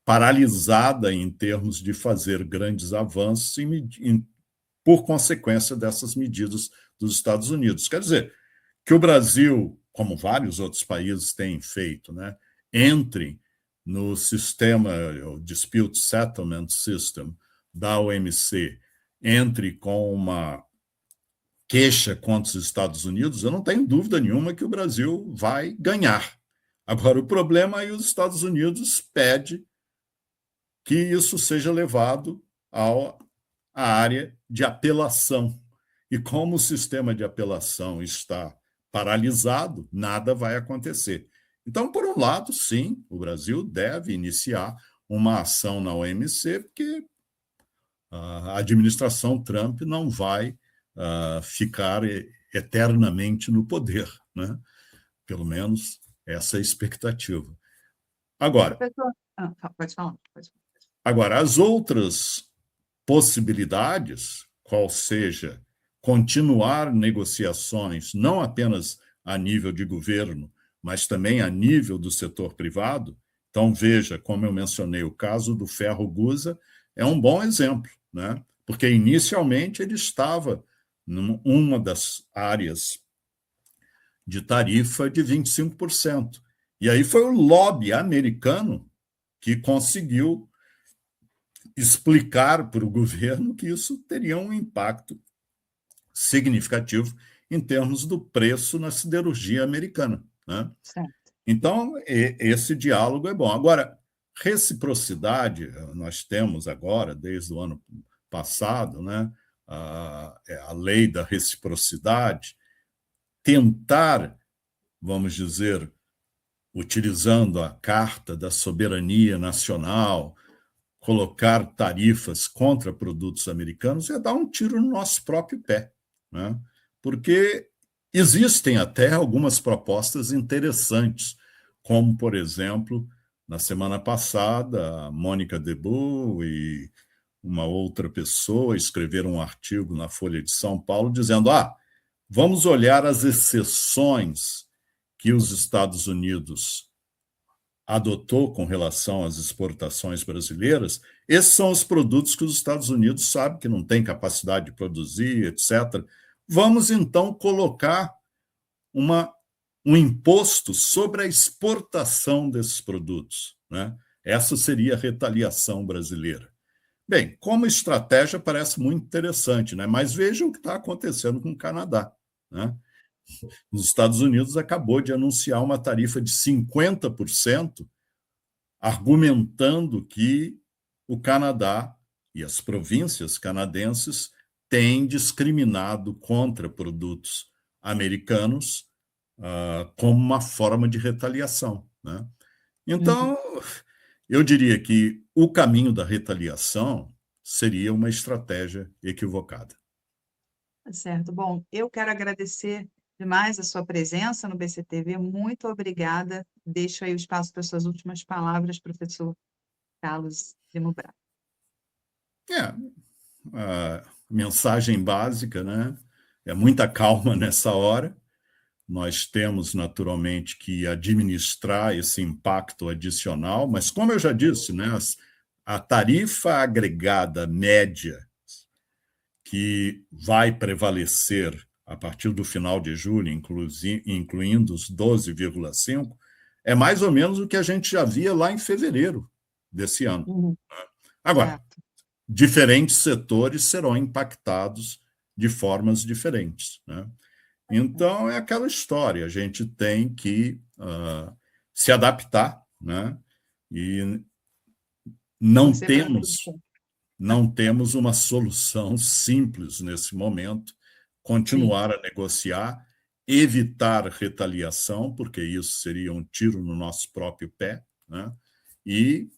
paralisada em termos de fazer grandes avanços por consequência dessas medidas dos Estados Unidos. Quer dizer, que o Brasil, como vários outros países têm feito, né, entre no sistema, o Dispute Settlement System da OMC, entre com uma queixa contra os Estados Unidos, eu não tenho dúvida nenhuma que o Brasil vai ganhar. Agora, o problema é que os Estados Unidos pede que isso seja levado à área de apelação. E como o sistema de apelação está paralisado, nada vai acontecer. Então, por um lado, sim, o Brasil deve iniciar uma ação na OMC, porque a administração Trump não vai ficar eternamente no poder, né? Pelo menos essa é a expectativa. Agora, pode falar. Agora, as outras possibilidades, qual seja continuar negociações, não apenas a nível de governo, mas também a nível do setor privado. Então, veja, como eu mencionei, o caso do ferro-gusa é um bom exemplo, né? Porque inicialmente ele estava numa das áreas de tarifa de 25%. E aí foi o lobby americano que conseguiu explicar para o governo que isso teria um impacto significativo em termos do preço na siderurgia americana, né? Então, esse diálogo é bom. Agora, reciprocidade, nós temos agora, desde o ano passado, né, a lei da reciprocidade, tentar, vamos dizer, utilizando a Carta da Soberania Nacional, colocar tarifas contra produtos americanos é dar um tiro no nosso próprio pé, né? Porque existem até algumas propostas interessantes, como, por exemplo, na semana passada, a Mônica Debus e uma outra pessoa escreveram um artigo na Folha de São Paulo dizendo: vamos olhar as exceções que os Estados Unidos adotou com relação às exportações brasileiras. Esses são os produtos que os Estados Unidos sabem que não tem capacidade de produzir, etc. Vamos, então, colocar um imposto sobre a exportação desses produtos, né? Essa seria a retaliação brasileira. Bem, como estratégia parece muito interessante, né? Mas vejam o que está acontecendo com o Canadá, né? Os Estados Unidos acabou de anunciar uma tarifa de 50%, argumentando que o Canadá e as províncias canadenses têm discriminado contra produtos americanos como uma forma de retaliação, né? Então, eu diria que o caminho da retaliação seria uma estratégia equivocada. Certo. Bom, eu quero agradecer demais a sua presença no BCTV. Muito obrigada. Deixo aí o espaço para suas últimas palavras, professor Carlos Lima Braga. A mensagem básica, né? É muita calma nessa hora. Nós temos, naturalmente, que administrar esse impacto adicional, mas, como eu já disse, né, a tarifa agregada média que vai prevalecer a partir do final de julho, incluindo os 12,5, é mais ou menos o que a gente já via lá em fevereiro desse ano. Agora, diferentes setores serão impactados de formas diferentes, né? Então, é aquela história, a gente tem que se adaptar, né? E não temos uma solução simples nesse momento. Continuar a negociar, evitar retaliação, porque isso seria um tiro no nosso próprio pé, né? E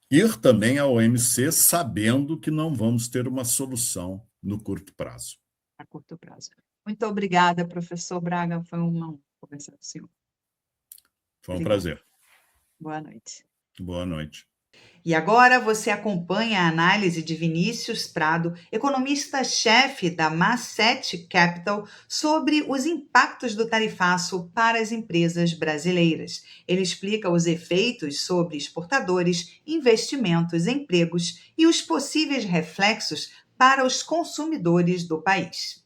ir também à OMC sabendo que não vamos ter uma solução no curto prazo. A curto prazo. Muito obrigada, professor Braga. Foi uma honra conversar com o senhor. Foi um prazer. Boa noite. Boa noite. E agora você acompanha a análise de Vinícius Prado, economista-chefe da Macete Capital, sobre os impactos do tarifaço para as empresas brasileiras. Ele explica os efeitos sobre exportadores, investimentos, empregos e os possíveis reflexos para os consumidores do país.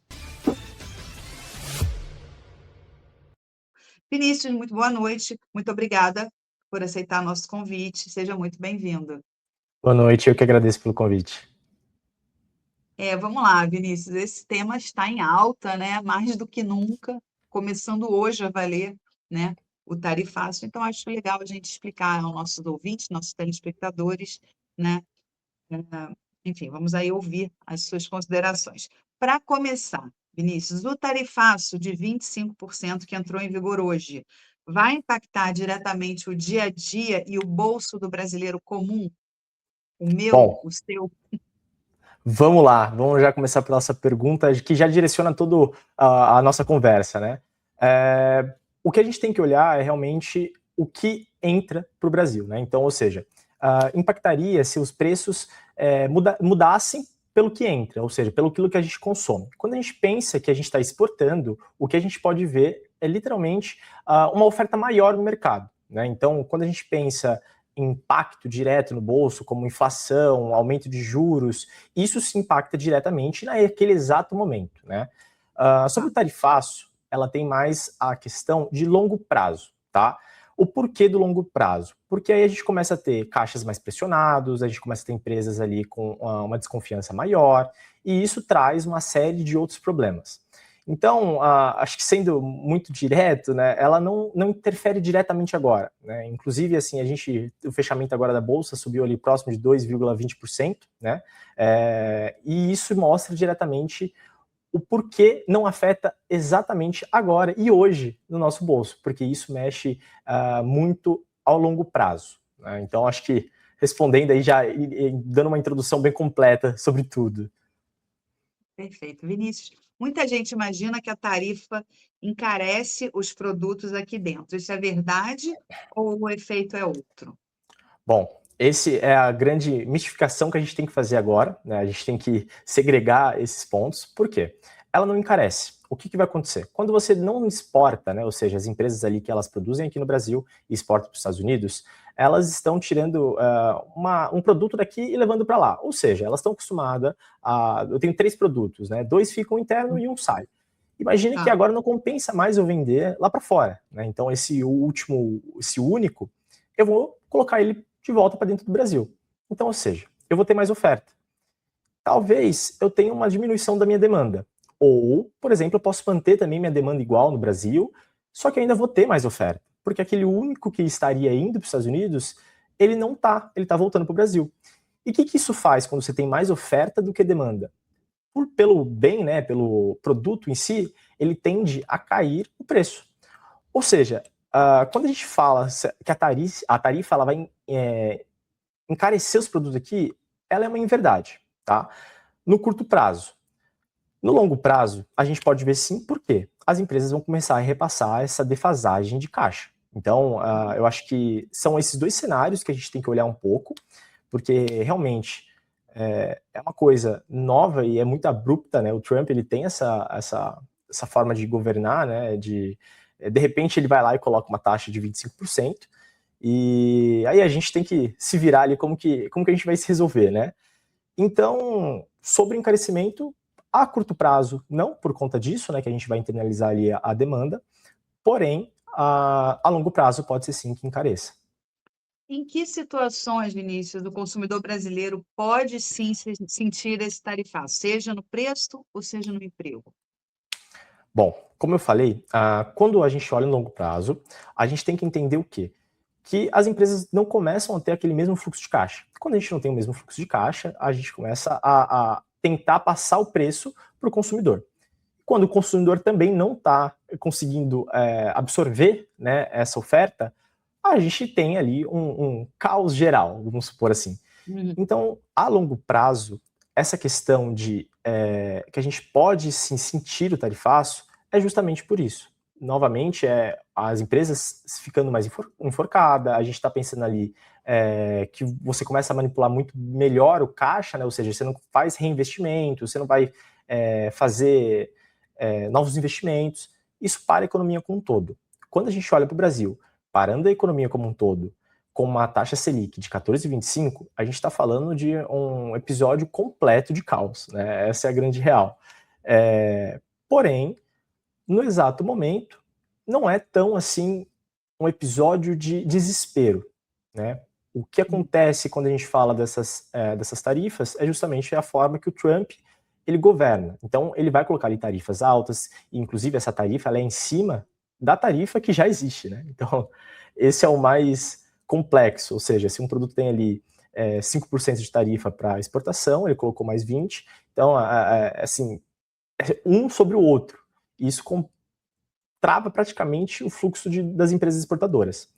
Vinícius, muito boa noite. Muito obrigada por aceitar nosso convite. Seja muito bem-vindo. Boa noite, eu que agradeço pelo convite. Vamos lá, Vinícius, esse tema está em alta, né? Mais do que nunca, começando hoje a valer, né, o tarifaço. Então, acho legal a gente explicar aos nossos ouvintes, nossos telespectadores, né? Enfim, vamos aí ouvir as suas considerações. Para começar, Vinícius, o tarifaço de 25% que entrou em vigor hoje vai impactar diretamente o dia a dia e o bolso do brasileiro comum? O meu, o seu? Vamos lá, vamos já começar pela nossa pergunta, que já direciona toda a nossa conversa, né? O que a gente tem que olhar é realmente o que entra para o Brasil, né? Então, ou seja, impactaria se os preços mudassem pelo que entra, ou seja, pelo aquilo que a gente consome. Quando a gente pensa que a gente está exportando, o que a gente pode ver é literalmente uma oferta maior no mercado, né? Então, quando a gente pensa impacto direto no bolso, como inflação, aumento de juros, isso se impacta diretamente naquele exato momento, né? Sobre o tarifaço, ela tem mais a questão de longo prazo, tá? O porquê do longo prazo? Porque aí a gente começa a ter caixas mais pressionados, a gente começa a ter empresas ali com uma desconfiança maior, e isso traz uma série de outros problemas. Então, acho que sendo muito direto, né, ela não interfere diretamente agora, né? Inclusive, assim, o fechamento agora da Bolsa subiu ali próximo de 2,20%, né? E isso mostra diretamente o porquê não afeta exatamente agora e hoje no nosso bolso, porque isso mexe muito ao longo prazo, né? Então, acho que respondendo aí já, dando uma introdução bem completa sobre tudo. Perfeito. Vinícius, muita gente imagina que a tarifa encarece os produtos aqui dentro. Isso é verdade ou o efeito é outro? Bom, essa é a grande mistificação que a gente tem que fazer agora, né? A gente tem que segregar esses pontos. Por quê? Ela não encarece. O que vai acontecer? Quando você não exporta, né, ou seja, as empresas ali que elas produzem aqui no Brasil e exportam para os Estados Unidos, elas estão tirando um produto daqui e levando para lá. Ou seja, elas estão acostumadas a... Eu tenho 3 produtos, né? 2 ficam interno e 1 sai. Imagine que agora não compensa mais eu vender lá para fora, né? Então esse único, eu vou colocar ele de volta para dentro do Brasil. Então, ou seja, eu vou ter mais oferta. Talvez eu tenha uma diminuição da minha demanda. Ou, por exemplo, eu posso manter também minha demanda igual no Brasil, só que eu ainda vou ter mais oferta. Porque aquele único que estaria indo para os Estados Unidos, ele não está, ele está voltando para o Brasil. E o que isso faz quando você tem mais oferta do que demanda? Pelo bem, né, pelo produto em si, ele tende a cair o preço. Ou seja, quando a gente fala que a tarifa ela vai encarecer os produtos aqui, ela é uma inverdade, tá? No curto prazo, No longo prazo, a gente pode ver sim, por quê? As empresas vão começar a repassar essa defasagem de caixa. Então, eu acho que são esses dois cenários que a gente tem que olhar um pouco, porque realmente é uma coisa nova e é muito abrupta, né? O Trump, ele tem essa forma de governar, né? De repente ele vai lá e coloca uma taxa de 25%, e aí a gente tem que se virar ali como que a gente vai se resolver, né? Então, sobre encarecimento, a curto prazo, não por conta disso, né, que a gente vai internalizar ali a demanda, porém, a longo prazo pode ser sim que encareça. Em que situações, Vinícius, o consumidor brasileiro pode sim sentir esse tarifaço, seja no preço ou seja no emprego? Bom, como eu falei, quando a gente olha no longo prazo, a gente tem que entender o quê? Que as empresas não começam a ter aquele mesmo fluxo de caixa. Quando a gente não tem o mesmo fluxo de caixa, a gente começa a tentar passar o preço para o consumidor. Quando o consumidor também não está conseguindo absorver, né, essa oferta, a gente tem ali um caos geral, vamos supor assim. Então, a longo prazo, essa questão de que a gente pode sim sentir o tarifaço é justamente por isso. Novamente, as empresas ficando mais enforcadas, a gente está pensando ali que você começa a manipular muito melhor o caixa, né? Ou seja, você não faz reinvestimento, você não vai fazer novos investimentos, isso para a economia como um todo. Quando a gente olha para o Brasil, parando a economia como um todo, com uma taxa Selic de 14,25, a gente está falando de um episódio completo de caos, né? Essa é a grande real. Porém, no exato momento, não é tão assim um episódio de desespero, né? O que acontece quando a gente fala dessas tarifas é justamente a forma que o Trump ele governa. Então, ele vai colocar ali tarifas altas, e inclusive essa tarifa ela é em cima da tarifa que já existe, né? Então, esse é o mais complexo, ou seja, se um produto tem ali 5% de tarifa para exportação, ele colocou mais 20%, então, assim, um sobre o outro. Isso trava praticamente o fluxo das empresas exportadoras.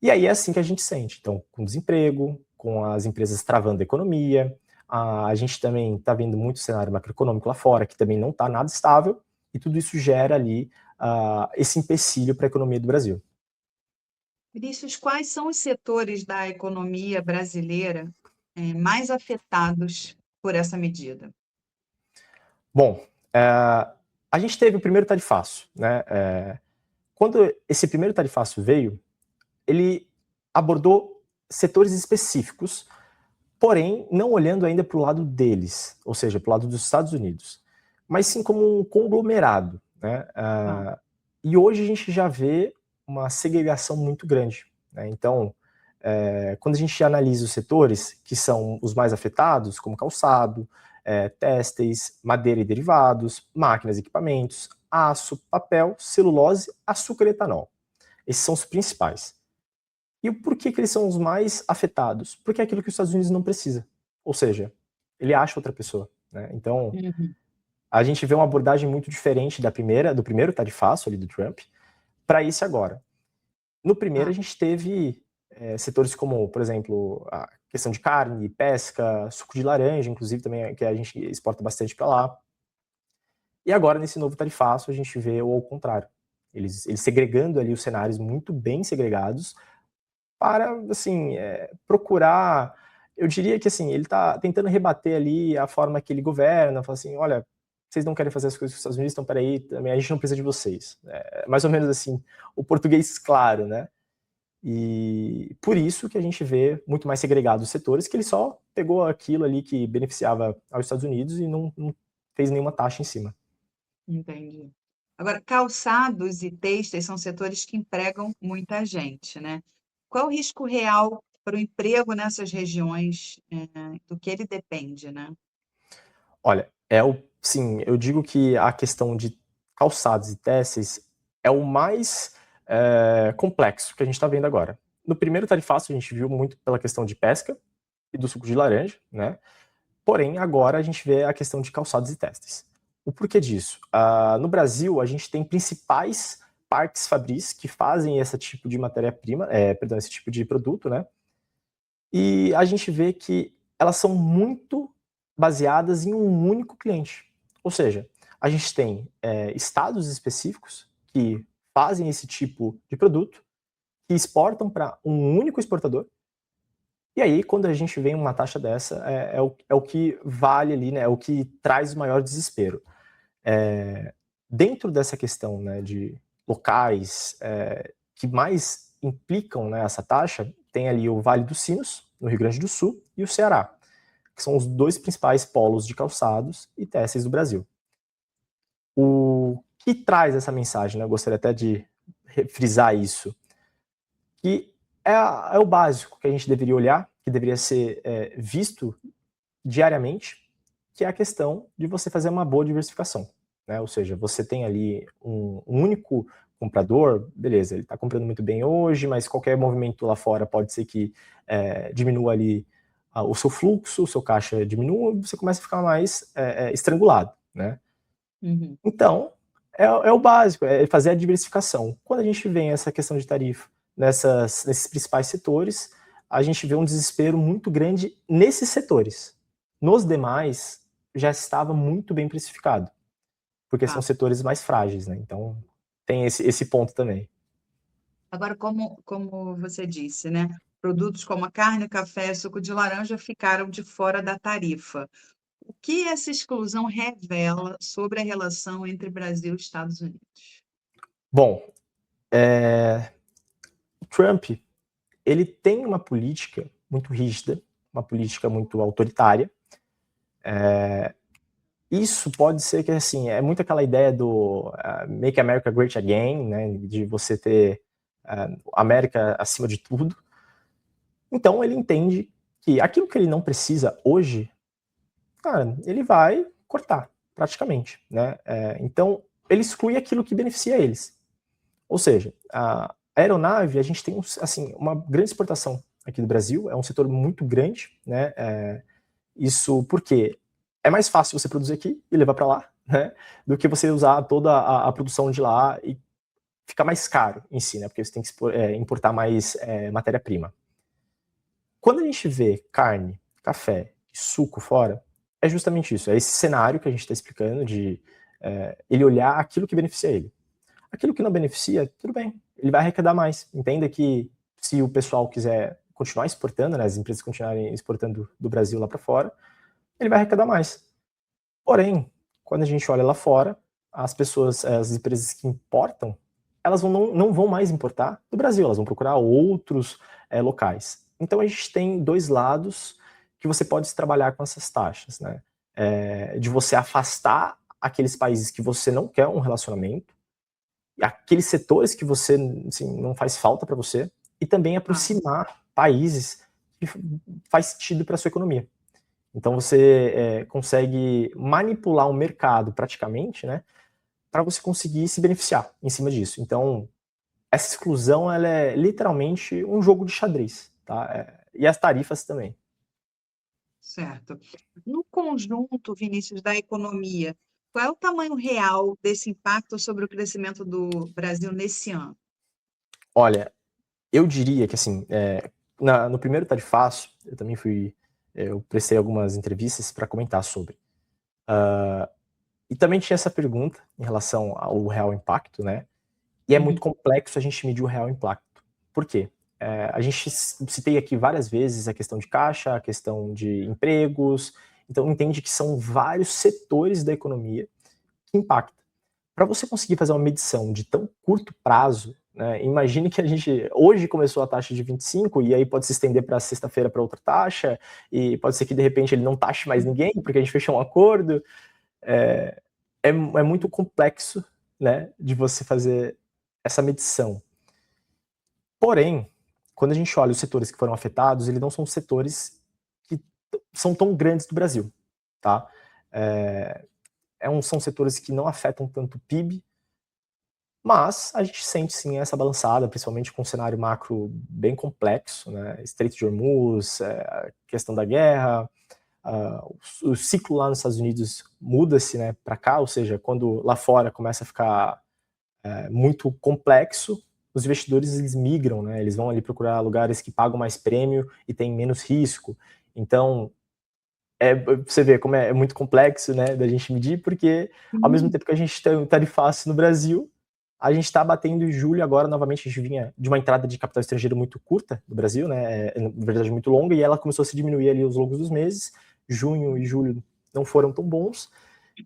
E aí é assim que a gente sente. Então, com desemprego, com as empresas travando a economia, a gente também está vendo muito cenário macroeconômico lá fora, que também não está nada estável, e tudo isso gera ali esse empecilho para a economia do Brasil. Vinícius, quais são os setores da economia brasileira mais afetados por essa medida? Bom, a gente teve o primeiro tarifaço, né? Quando esse primeiro tarifaço veio, ele abordou setores específicos, porém não olhando ainda para o lado deles, ou seja, para o lado dos Estados Unidos, mas sim como um conglomerado, né? E hoje a gente já vê uma segregação muito grande, né? Então, quando a gente analisa os setores que são os mais afetados, como calçado, têxteis, madeira e derivados, máquinas e equipamentos, aço, papel, celulose, açúcar e etanol. Esses são os principais. E por que eles são os mais afetados? Porque é aquilo que os Estados Unidos não precisa. Ou seja, ele acha outra pessoa, né? Então, a gente vê uma abordagem muito diferente do primeiro tarifaço ali do Trump para esse agora. No primeiro, a gente teve setores como, por exemplo, a questão de carne, pesca, suco de laranja, inclusive, também, que a gente exporta bastante para lá. E agora, nesse novo tarifaço, a gente vê o ao contrário. Eles segregando ali os cenários muito bem segregados para, assim, procurar... Eu diria que, assim, ele está tentando rebater ali a forma que ele governa, falar assim, olha, vocês não querem fazer as coisas que os Estados Unidos, então peraí, também a gente não precisa de vocês. Mais ou menos assim, o português claro, né? E por isso que a gente vê muito mais segregados os setores, que ele só pegou aquilo ali que beneficiava aos Estados Unidos e não fez nenhuma taxa em cima. Entendi. Agora, calçados e têxteis são setores que empregam muita gente, né? Qual o risco real para o emprego nessas regiões, do que ele depende, né? Olha, sim, eu digo que a questão de calçados e têxteis é o mais complexo que a gente está vendo agora. No primeiro tarifaço, a gente viu muito pela questão de pesca e do suco de laranja, né? Porém, agora a gente vê a questão de calçados e têxteis. O porquê disso? No Brasil, a gente tem principais parques fabris que fazem esse tipo de matéria-prima, esse tipo de produto, né? E a gente vê que elas são muito baseadas em um único cliente. Ou seja, a gente tem estados específicos que fazem esse tipo de produto, que exportam para um único exportador, e aí quando a gente vê uma taxa dessa, é o que vale ali, né, é o que traz o maior desespero. Dentro dessa questão, né, de locais que mais implicam, né, essa taxa, tem ali o Vale dos Sinos, no Rio Grande do Sul, e o Ceará, que são os dois principais polos de calçados e têxteis do Brasil. O que traz essa mensagem, né, eu gostaria até de frisar isso, que é o básico que a gente deveria olhar, que deveria ser visto diariamente, que é a questão de você fazer uma boa diversificação, né? Ou seja, você tem ali um único comprador, beleza, ele está comprando muito bem hoje, mas qualquer movimento lá fora pode ser que diminua ali o seu fluxo, o seu caixa diminua, e você começa a ficar mais estrangulado, né? Uhum. Então, é o básico, é fazer a diversificação. Quando a gente vê essa questão de tarifa nesses principais setores, a gente vê um desespero muito grande nesses setores. Nos demais, já estava muito bem precificado, porque são setores mais frágeis, né? Então, tem esse ponto também. Agora, como você disse, né? Produtos como a carne, café, suco de laranja ficaram de fora da tarifa. O que essa exclusão revela sobre a relação entre Brasil e Estados Unidos? Bom, o Trump, ele tem uma política muito rígida, uma política muito autoritária. Isso pode ser que, assim, é muito aquela ideia do Make America Great Again, né, de você ter América acima de tudo. Então, ele entende que aquilo que ele não precisa hoje, cara, ele vai cortar, praticamente, né? Então, ele exclui aquilo que beneficia eles. Ou seja, a aeronave, a gente tem, assim, uma grande exportação aqui do Brasil, é um setor muito grande, né? Isso porque é mais fácil você produzir aqui e levar para lá, né? Do que você usar toda a produção de lá e ficar mais caro em si, né? Porque você tem que importar mais matéria-prima. Quando a gente vê carne, café e suco fora, é justamente isso. É esse cenário que a gente está explicando de ele olhar aquilo que beneficia ele. Aquilo que não beneficia, tudo bem, ele vai arrecadar mais. Entenda que se o pessoal quiser continuar exportando, né, as empresas continuarem exportando do Brasil lá para fora, ele vai arrecadar mais. Porém, quando a gente olha lá fora, as empresas que importam, elas não vão mais importar do Brasil, elas vão procurar outros locais. Então a gente tem dois lados que você pode trabalhar com essas taxas, né? De você afastar aqueles países que você não quer um relacionamento, aqueles setores que você, assim, não faz falta para você, e também aproximar países que faz sentido para a sua economia. Então você consegue manipular o mercado praticamente, né, para você conseguir se beneficiar em cima disso. Então essa exclusão, ela é literalmente um jogo de xadrez, tá? E as tarifas também. Certo. No conjunto, Vinícius, da economia, qual é o tamanho real desse impacto sobre o crescimento do Brasil nesse ano? Olha, eu diria que, assim, no primeiro tarifaço, eu também eu prestei algumas entrevistas para comentar sobre. E também tinha essa pergunta em relação ao real impacto, né? E é muito complexo a gente medir o real impacto. Por quê? A gente citei aqui várias vezes a questão de caixa, a questão de empregos, então entende que são vários setores da economia que impactam. Para você conseguir fazer uma medição de tão curto prazo, né, imagine que a gente hoje começou a taxa de 25 e aí pode se estender para sexta-feira para outra taxa, e pode ser que de repente ele não taxe mais ninguém, porque a gente fechou um acordo. É muito complexo, né, de você fazer essa medição. Porém, quando a gente olha os setores que foram afetados, eles não são setores que são tão grandes do Brasil, tá? São setores que não afetam tanto o PIB, mas a gente sente sim essa balançada, principalmente com um cenário macro bem complexo, né? Estreito de Hormuz, a questão da guerra, o ciclo lá nos Estados Unidos muda-se, né, para cá, ou seja, quando lá fora começa a ficar muito complexo, os investidores eles migram, né, eles vão ali procurar lugares que pagam mais prêmio e tem menos risco. Então, Você vê como é muito complexo, né, da gente medir, porque ao mesmo tempo que a gente tem o tarifaço no Brasil, a gente está batendo em julho agora, novamente, a gente vinha de uma entrada de capital estrangeiro muito curta do Brasil, né, na verdade muito longa, e ela começou a se diminuir ali aos longos dos meses, junho e julho não foram tão bons,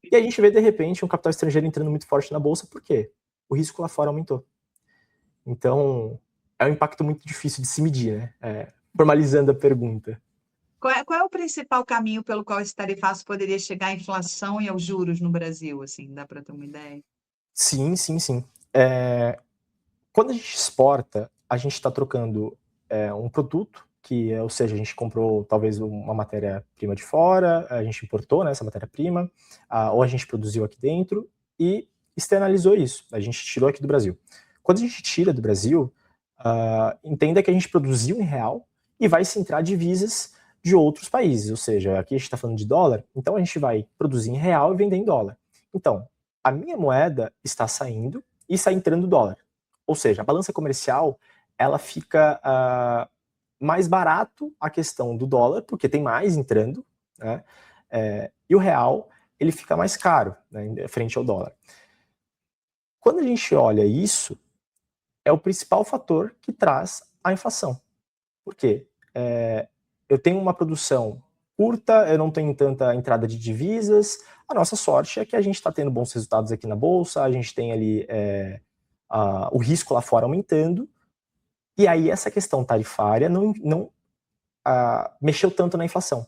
e a gente vê, de repente, um capital estrangeiro entrando muito forte na Bolsa, por quê? O risco lá fora aumentou. Então, é um impacto muito difícil de se medir, né, formalizando a pergunta. Qual é o principal caminho pelo qual esse tarifaço poderia chegar à inflação e aos juros no Brasil? Assim, dá para ter uma ideia? Sim, sim, sim. Quando a gente exporta, a gente está trocando um produto, ou seja, a gente comprou talvez uma matéria-prima de fora, a gente importou, né, essa matéria-prima, ou a gente produziu aqui dentro e externalizou isso, a gente tirou aqui do Brasil. Quando a gente tira do Brasil, entenda que a gente produziu em real e vai se entrar divisas de outros países, ou seja, aqui a gente está falando de dólar, então a gente vai produzir em real e vender em dólar. Então, a minha moeda está saindo e está entrando dólar. Ou seja, a balança comercial, ela fica mais barato a questão do dólar, porque tem mais entrando, né? E o real, ele fica mais caro, né, frente ao dólar. Quando a gente olha isso, é o principal fator que traz a inflação. Por quê? Eu tenho uma produção curta, eu não tenho tanta entrada de divisas, a nossa sorte é que a gente está tendo bons resultados aqui na Bolsa, a gente tem ali o risco lá fora aumentando, e aí essa questão tarifária não mexeu tanto na inflação.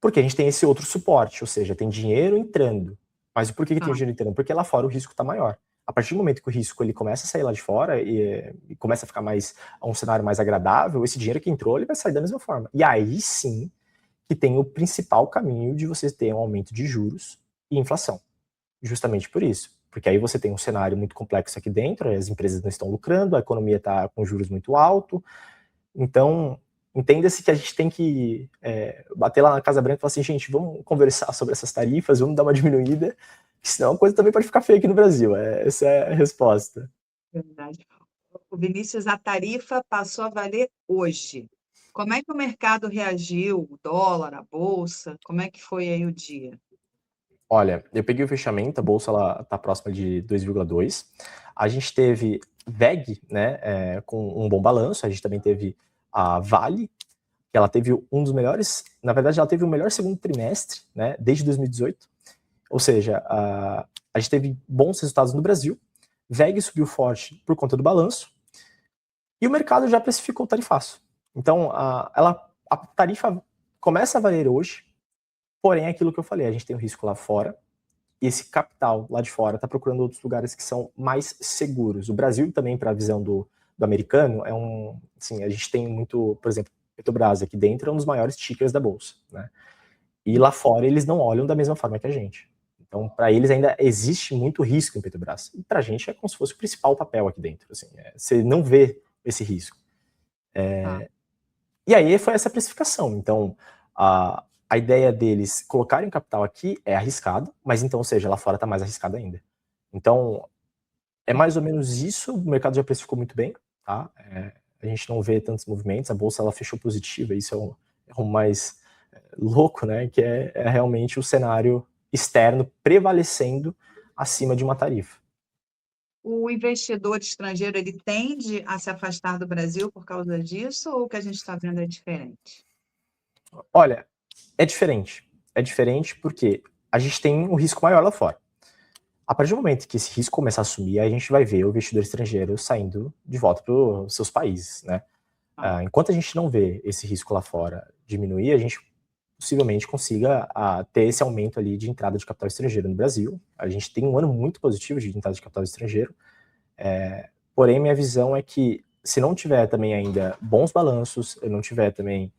Porque a gente tem esse outro suporte, ou seja, tem dinheiro entrando. Mas por que tem dinheiro entrando? Porque lá fora o risco está maior. A partir do momento que o risco ele começa a sair lá de fora e começa a ficar um cenário mais agradável, esse dinheiro que entrou ele vai sair da mesma forma. E aí sim que tem o principal caminho de você ter um aumento de juros e inflação. Justamente por isso. Porque aí você tem um cenário muito complexo aqui dentro, as empresas não estão lucrando, a economia está com juros muito alto. Então, entenda-se que a gente tem que bater lá na Casa Branca e falar assim, gente, vamos conversar sobre essas tarifas, vamos dar uma diminuída, senão a coisa também pode ficar feia aqui no Brasil. Essa é a resposta. Verdade. O Vinícius, a tarifa passou a valer hoje. Como é que o mercado reagiu? O dólar, a bolsa? Como é que foi aí o dia? Olha, eu peguei o fechamento, a bolsa está próxima de 2,2. A gente teve VEG, né, com um bom balanço. A gente também teve a Vale, que ela teve um dos melhores, na verdade ela teve o melhor segundo trimestre, né, desde 2018. Ou seja, a gente teve bons resultados no Brasil. VEG subiu forte por conta do balanço. E o mercado já precificou o tarifaço. Então, a tarifa começa a valer hoje, porém é aquilo que eu falei, a gente tem um risco lá fora, e esse capital lá de fora está procurando outros lugares que são mais seguros. O Brasil também, para a visão do americano, assim, a gente tem muito, por exemplo, Petrobras aqui dentro é um dos maiores tickers da bolsa, né? E lá fora eles não olham da mesma forma que a gente. Então, para eles ainda existe muito risco em Petrobras. E para a gente é como se fosse o principal papel aqui dentro. Assim, você não vê esse risco. E aí foi essa precificação. Então, a ideia deles colocarem capital aqui é arriscado, mas então, ou seja, lá fora está mais arriscado ainda. Então, é mais ou menos isso, o mercado já precificou muito bem, tá? A gente não vê tantos movimentos, a bolsa ela fechou positiva, isso é o mais louco, né? Que é realmente o cenário externo prevalecendo acima de uma tarifa. O investidor estrangeiro ele tende a se afastar do Brasil por causa disso ou o que a gente está vendo é diferente? Olha, é diferente. É diferente porque a gente tem um risco maior lá fora. A partir do momento que esse risco começar a sumir, a gente vai ver o investidor estrangeiro saindo de volta para os seus países, né? Enquanto a gente não vê esse risco lá fora diminuir, a gente possivelmente consiga ter esse aumento ali de entrada de capital estrangeiro no Brasil. A gente tem um ano muito positivo de entrada de capital estrangeiro. Porém, minha visão é que se não tiver também ainda bons balanços, eu não tiver também,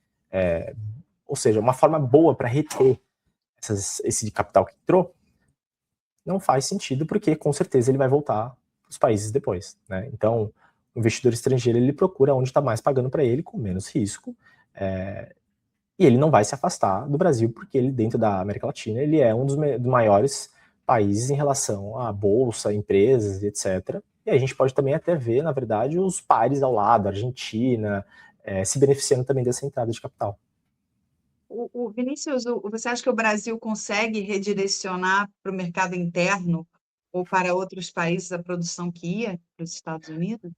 ou seja, uma forma boa para reter esse capital que entrou, não faz sentido, porque com certeza ele vai voltar para os países depois, né? Então, o investidor estrangeiro ele procura onde está mais pagando para ele, com menos risco, e ele não vai se afastar do Brasil, porque ele, dentro da América Latina, ele é um dos maiores países em relação à bolsa, empresas, etc. E a gente pode também até ver, na verdade, os pares ao lado, a Argentina, se beneficiando também dessa entrada de capital. O Vinícius, você acha que o Brasil consegue redirecionar para o mercado interno ou para outros países a produção que ia para os Estados Unidos?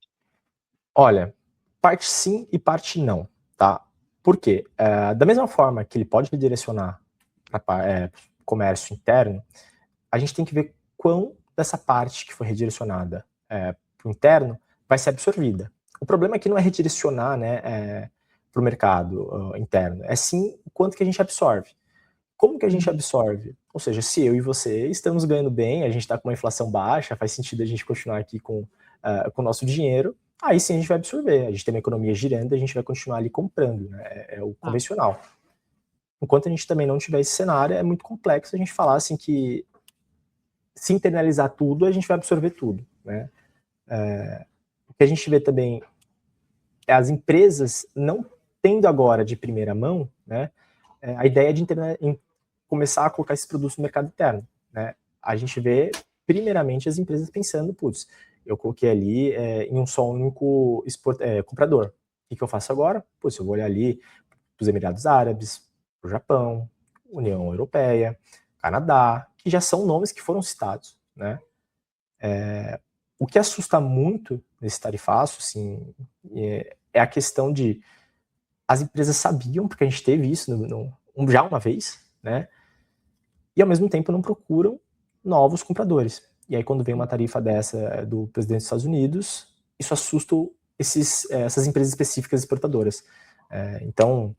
Olha, parte sim e parte não, tá? Por quê? Da mesma forma que ele pode redirecionar para comércio interno, a gente tem que ver quão dessa parte que foi redirecionada para o interno vai ser absorvida. O problema aqui não é redirecionar, né, para o mercado interno, é sim o quanto que a gente absorve. Como que a gente absorve? Ou seja, se eu e você estamos ganhando bem, a gente está com uma inflação baixa, faz sentido a gente continuar aqui com o nosso dinheiro, aí sim a gente vai absorver. A gente tem uma economia girando, a gente vai continuar ali comprando, né? É o convencional. Enquanto a gente também não tiver esse cenário, é muito complexo a gente falar assim que se internalizar tudo, a gente vai absorver tudo, né? O que a gente vê também é as empresas não tendo agora de primeira mão, né, a ideia de começar a colocar esses produtos no mercado interno, né? A gente vê, primeiramente, as empresas pensando, putz, eu coloquei ali em um só único comprador. O que eu faço agora? Putz, eu vou olhar ali para os Emirados Árabes, para o Japão, União Europeia, Canadá, que já são nomes que foram citados, né? O que assusta muito nesse tarifaço, assim, é a questão de as empresas sabiam, porque a gente teve isso já uma vez, né? E ao mesmo tempo não procuram novos compradores. E aí quando vem uma tarifa dessa do presidente dos Estados Unidos, isso assusta essas empresas específicas exportadoras. Então,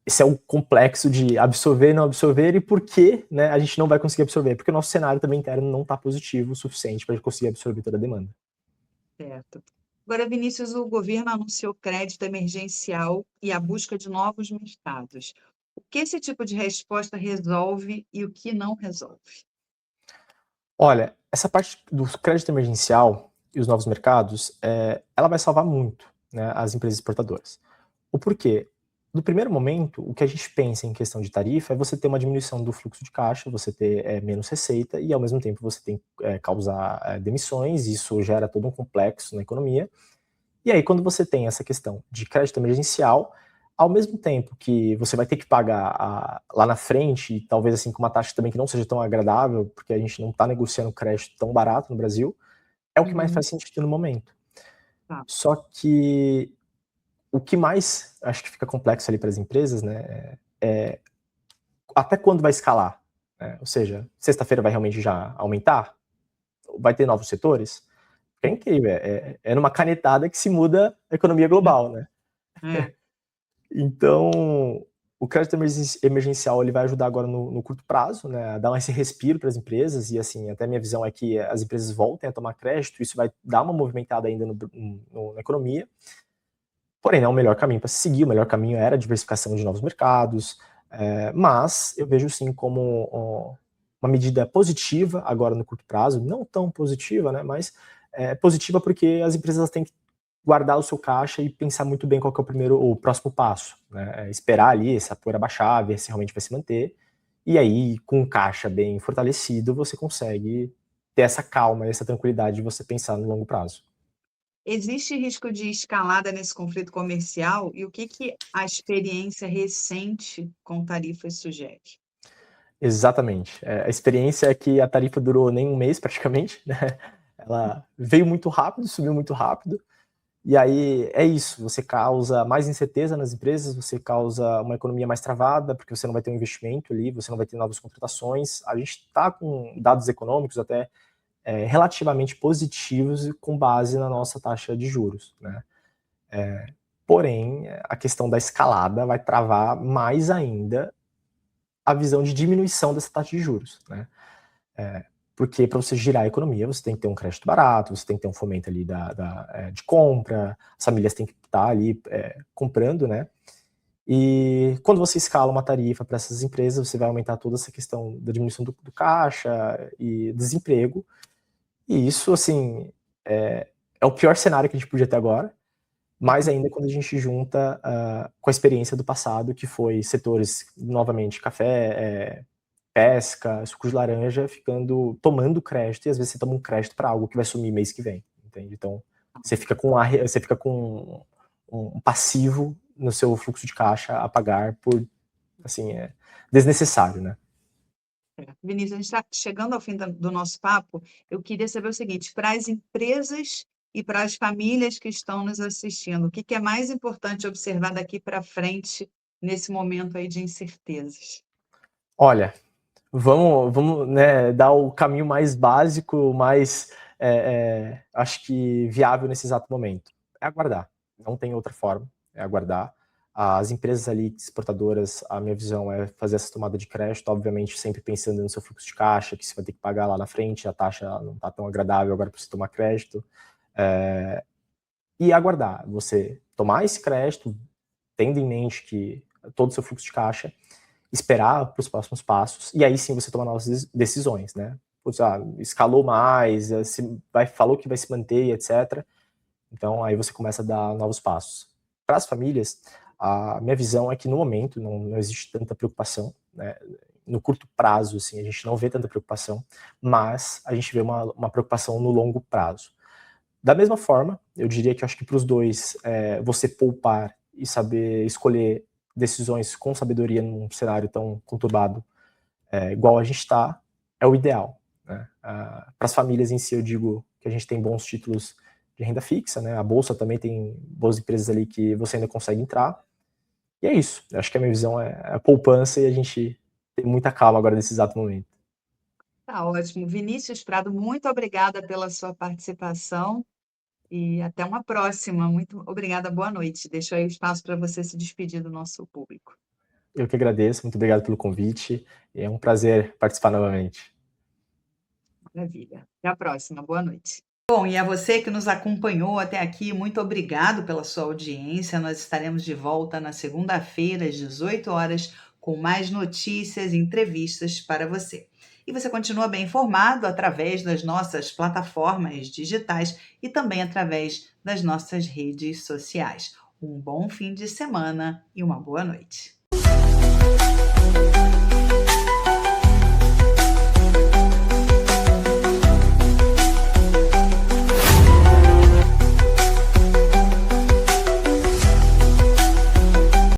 esse é o complexo de absorver e não absorver, e por que, né, a gente não vai conseguir absorver? Porque o nosso cenário também interno não está positivo o suficiente para conseguir absorver toda a demanda. Certo. Agora, Vinícius, o governo anunciou crédito emergencial e a busca de novos mercados. O que esse tipo de resposta resolve e o que não resolve? Olha, essa parte do crédito emergencial e os novos mercados, ela vai salvar muito, né, as empresas exportadoras. O porquê? No primeiro momento, o que a gente pensa em questão de tarifa é você ter uma diminuição do fluxo de caixa, você ter menos receita e, ao mesmo tempo, você tem causar demissões, isso gera todo um complexo na economia. E aí, quando você tem essa questão de crédito emergencial, ao mesmo tempo que você vai ter que pagar lá na frente, e talvez assim com uma taxa também que não seja tão agradável, porque a gente não está negociando crédito tão barato no Brasil, é o que mais faz sentido no momento. Tá. Só que o que mais acho que fica complexo ali para as empresas, né, até quando vai escalar? Né? Ou seja, sexta-feira vai realmente já aumentar? Vai ter novos setores? É incrível, é numa canetada que se muda a economia global, né? Então, o crédito emergencial ele vai ajudar agora no curto prazo, né, a dar esse respiro para as empresas, e assim, até minha visão é que as empresas voltem a tomar crédito, isso vai dar uma movimentada ainda na economia, porém não é o melhor caminho para se seguir, o melhor caminho era a diversificação de novos mercados, mas eu vejo sim como uma medida positiva agora no curto prazo, não tão positiva, né, mas positiva porque as empresas têm que guardar o seu caixa e pensar muito bem qual que é o próximo passo, né? Esperar ali essa poeira baixar, ver se realmente vai se manter, e aí com o caixa bem fortalecido você consegue ter essa calma, essa tranquilidade de você pensar no longo prazo. Existe risco de escalada nesse conflito comercial e o que a experiência recente com tarifas sugere? Exatamente. A experiência é que a tarifa durou nem um mês praticamente, né? Ela veio muito rápido, subiu muito rápido, e aí é isso, você causa mais incerteza nas empresas, você causa uma economia mais travada, porque você não vai ter um investimento ali, você não vai ter novas contratações. A gente está com dados econômicos até relativamente positivos com base na nossa taxa de juros, né? Porém, a questão da escalada vai travar mais ainda a visão de diminuição dessa taxa de juros, né? Porque para você girar a economia, você tem que ter um crédito barato, você tem que ter um fomento ali de compra, as famílias têm que estar ali comprando, né? E quando você escala uma tarifa para essas empresas, você vai aumentar toda essa questão da diminuição do caixa e desemprego. E isso, assim, é o pior cenário que a gente podia ter agora, mais ainda quando a gente junta com a experiência do passado, que foi setores, novamente, café, pesca, suco de laranja, tomando crédito, e às vezes você toma um crédito para algo que vai sumir mês que vem, entende? Então, você fica com um passivo no seu fluxo de caixa a pagar por assim, é desnecessário, né? Vinícius, a gente está chegando ao fim do nosso papo. Eu queria saber o seguinte: para as empresas e para as famílias que estão nos assistindo, o que que é mais importante observar daqui para frente nesse momento aí de incertezas? Olha, vamos, né, dar o caminho mais básico, mais, acho que viável nesse exato momento. É aguardar, não tem outra forma, é aguardar. As empresas ali exportadoras, a minha visão é fazer essa tomada de crédito, obviamente sempre pensando no seu fluxo de caixa, que você vai ter que pagar lá na frente, a taxa não está tão agradável agora para você tomar crédito. E aguardar, você tomar esse crédito, tendo em mente que todo o seu fluxo de caixa, esperar para os próximos passos, e aí sim você toma novas decisões, né? Putz, escalou mais, falou que vai se manter, etc. Então aí você começa a dar novos passos. Para as famílias, a minha visão é que no momento não existe tanta preocupação, né? No curto prazo, assim, a gente não vê tanta preocupação, mas a gente vê uma preocupação no longo prazo. Da mesma forma, eu diria que eu acho que para os dois, você poupar e saber escolher decisões com sabedoria num cenário tão conturbado igual a gente está, é o ideal, né? Para as famílias em si, eu digo que a gente tem bons títulos de renda fixa, né? A Bolsa também tem boas empresas ali que você ainda consegue entrar. E é isso. Eu acho que a minha visão é a poupança e a gente tem muita calma agora nesse exato momento. Tá ótimo. Vinícius Prado, muito obrigada pela sua participação e até uma próxima. Muito obrigada, boa noite. Deixo aí o espaço para você se despedir do nosso público. Eu que agradeço, muito obrigado pelo convite. É um prazer participar novamente. Maravilha. Até a próxima. Boa noite. Bom, e a você que nos acompanhou até aqui, muito obrigado pela sua audiência. Nós estaremos de volta na segunda-feira, às 18 horas, com mais notícias e entrevistas para você. E você continua bem informado através das nossas plataformas digitais e também através das nossas redes sociais. Um bom fim de semana e uma boa noite.